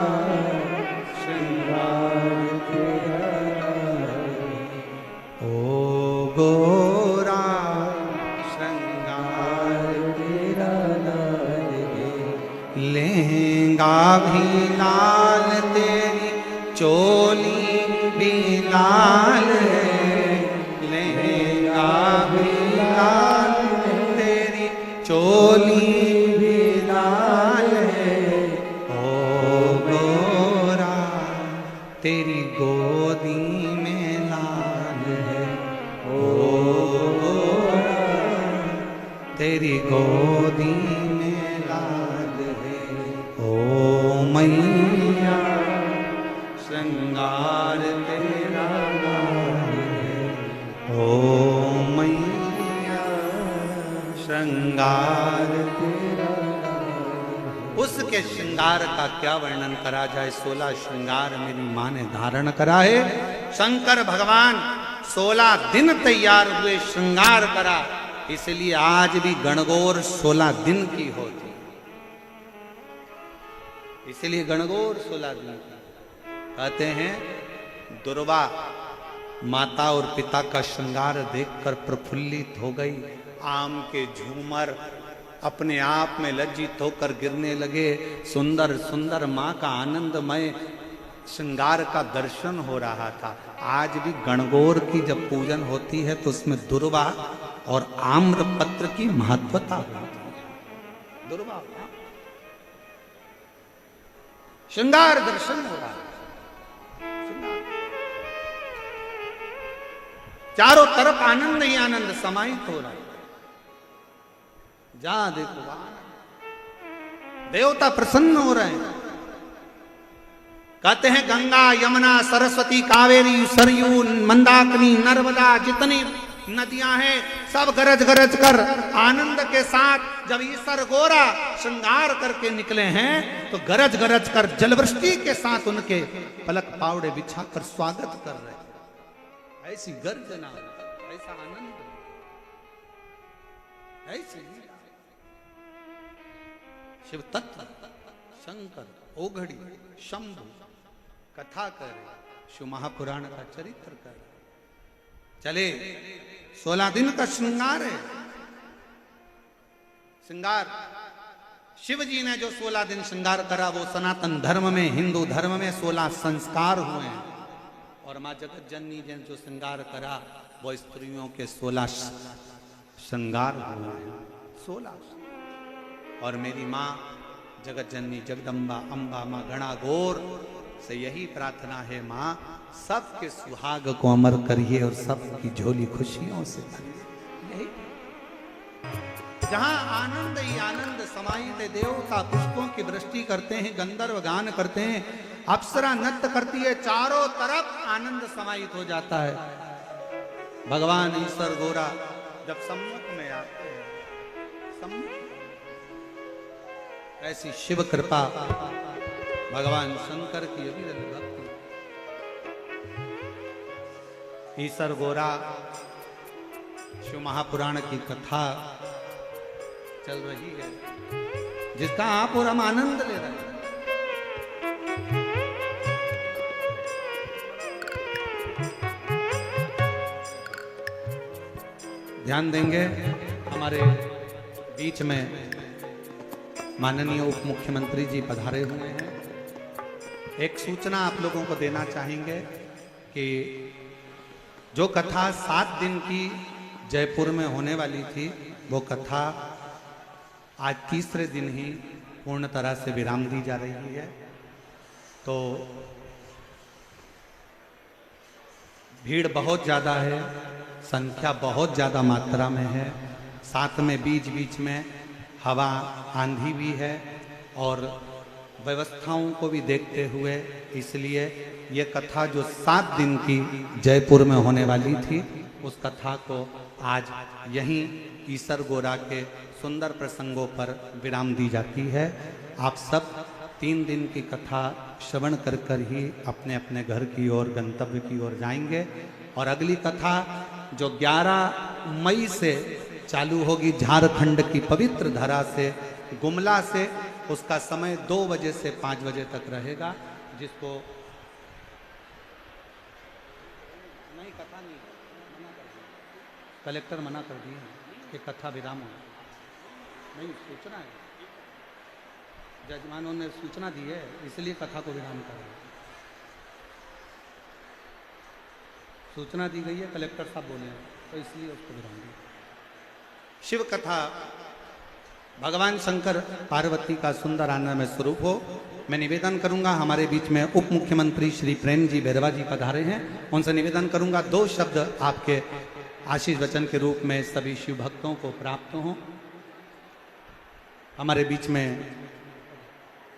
श्रृंगार तेरा लाल है, ओ गोरा श्रृंगार तेरा लाल है। लहंगा भी लाल तेरी, चोली भी लाल है, लहंगा भी लाल तेरी, चोली भी लाल है। ओ गोरा तेरी गोदी में लाल है, ओ गोरा तेरी गोदी में लाल है। ओ मैया श्रृंगार तेरा लाल है, ओ मैया श्रृंगार तेरा लाल। उसके श्रृंगार का क्या वर्णन करा जाए। 16 श्रृंगार मेरी माँ ने धारण करा है। शंकर भगवान 16 दिन तैयार हुए, श्रृंगार करा, इसलिए आज भी गणगौर 16 दिन की होती, इसलिए गणगौर 16 दिन की। कहते हैं दुर्वा माता और पिता का श्रृंगार देखकर प्रफुल्लित हो गई, आम के झूमर अपने आप में लज्जित होकर गिरने लगे। सुंदर सुंदर माँ का आनंदमय श्रृंगार का दर्शन हो रहा था। आज भी गणगौर की जब पूजन होती है तो उसमें दुर्वा और आम्र पत्र की महत्वता होती है। दुर्वा श्रृंगार दर्शन हो रहा है, चारों तरफ आनंद ही आनंद समाहित हो रहा है। जहां देखो देवता प्रसन्न हो रहे हैं। कहते हैं गंगा यमुना सरस्वती कावेरी सरयू मंदाकिनी नर्मदा जितनी नदियां हैं सब गरज गरज कर आनंद के साथ जब ईश्वर गोरा श्रृंगार करके निकले हैं तो गरज गरज कर जलवृष्टि के साथ उनके पलक पावड़े बिछाकर स्वागत कर रहे हैं। ऐसी गर्जना, ऐसा आनंद, ऐसी शिव तत्व शंकर ओघड़ी शंभु कथा कर शिव महापुराण का चरित्र कर चले। 16 दिन का श्रृंगार है। श्रृंगार शिव जी ने जो 16 दिन श्रृंगार करा वो सनातन धर्म में, हिंदू धर्म में 16 संस्कार हुए हैं। और माँ जगत जननी ने जो श्रृंगार करा वो स्त्रियों के 16 श्रृंगार हुए हैं। 16 और मेरी माँ जगत जननी जगदम्बा अम्बा माँ गणागौर से यही प्रार्थना है, माँ सबके सुहाग को अमर करिए और सबकी झोली खुशियों से भरिए। जहां आनंद ही आनंद समाहित है। देवता पुष्पों की वृष्टि करते हैं, गंधर्व गान करते हैं, अप्सरा नृत्य करती है, चारों तरफ आनंद समाहित हो जाता है। भगवान ईश्वर गोरा जब सम्मुख में आते हैं, सम्मुख ऐसी शिव कृपा भगवान शंकर की अविरल भक्ति। ईश्वर गोरा शिव महापुराण की कथा चल रही है, जिसका आप और हम आनंद ले रहे हैं। ध्यान देंगे, हमारे बीच में माननीय उप मुख्यमंत्री जी पधारे हुए हैं। एक सूचना आप लोगों को देना चाहेंगे कि जो कथा 7 दिन की जयपुर में होने वाली थी, वो कथा आज तीसरे दिन ही पूर्ण तरह से विराम दी जा रही है। तो भीड़ बहुत ज़्यादा है, संख्या बहुत ज़्यादा मात्रा में है, साथ में बीच बीच में हवा आंधी भी है, और व्यवस्थाओं को भी देखते हुए इसलिए ये कथा जो 7 दिन की जयपुर में होने वाली थी, उस कथा को आज यहीं ईसर गोरा के सुंदर प्रसंगों पर विराम दी जाती है। आप सब 3 दिन की कथा श्रवण कर कर ही अपने अपने घर की ओर, गंतव्य की ओर जाएंगे। और अगली कथा जो 11 मई से चालू होगी झारखंड की पवित्र धरा से, गुमला से, उसका समय 2 बजे से 5 बजे तक रहेगा। जिसको नहीं, कथा नहीं, मना कर दिया कलेक्टर, मना कर दिया कि कथा विराम हो। नहीं, सूचना है, जजमानों ने सूचना दी है, इसलिए कथा को विराम कर रहे हैं। सूचना दी गई है, कलेक्टर साहब बोले हैं, तो इसलिए उसको विराम दिया। शिव कथा भगवान शंकर पार्वती का सुंदर आनंदमय स्वरूप हो। मैं निवेदन करूंगा, हमारे बीच में उप मुख्यमंत्री श्री प्रेम जी बैरवा जी पधारे हैं, उनसे निवेदन करूंगा 2 शब्द आपके आशीष वचन के रूप में सभी शिव भक्तों को प्राप्त हों। हमारे बीच में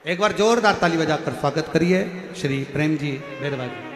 एक बार जोरदार ताली बजाकर स्वागत करिए श्री प्रेम जी बैरवा जी।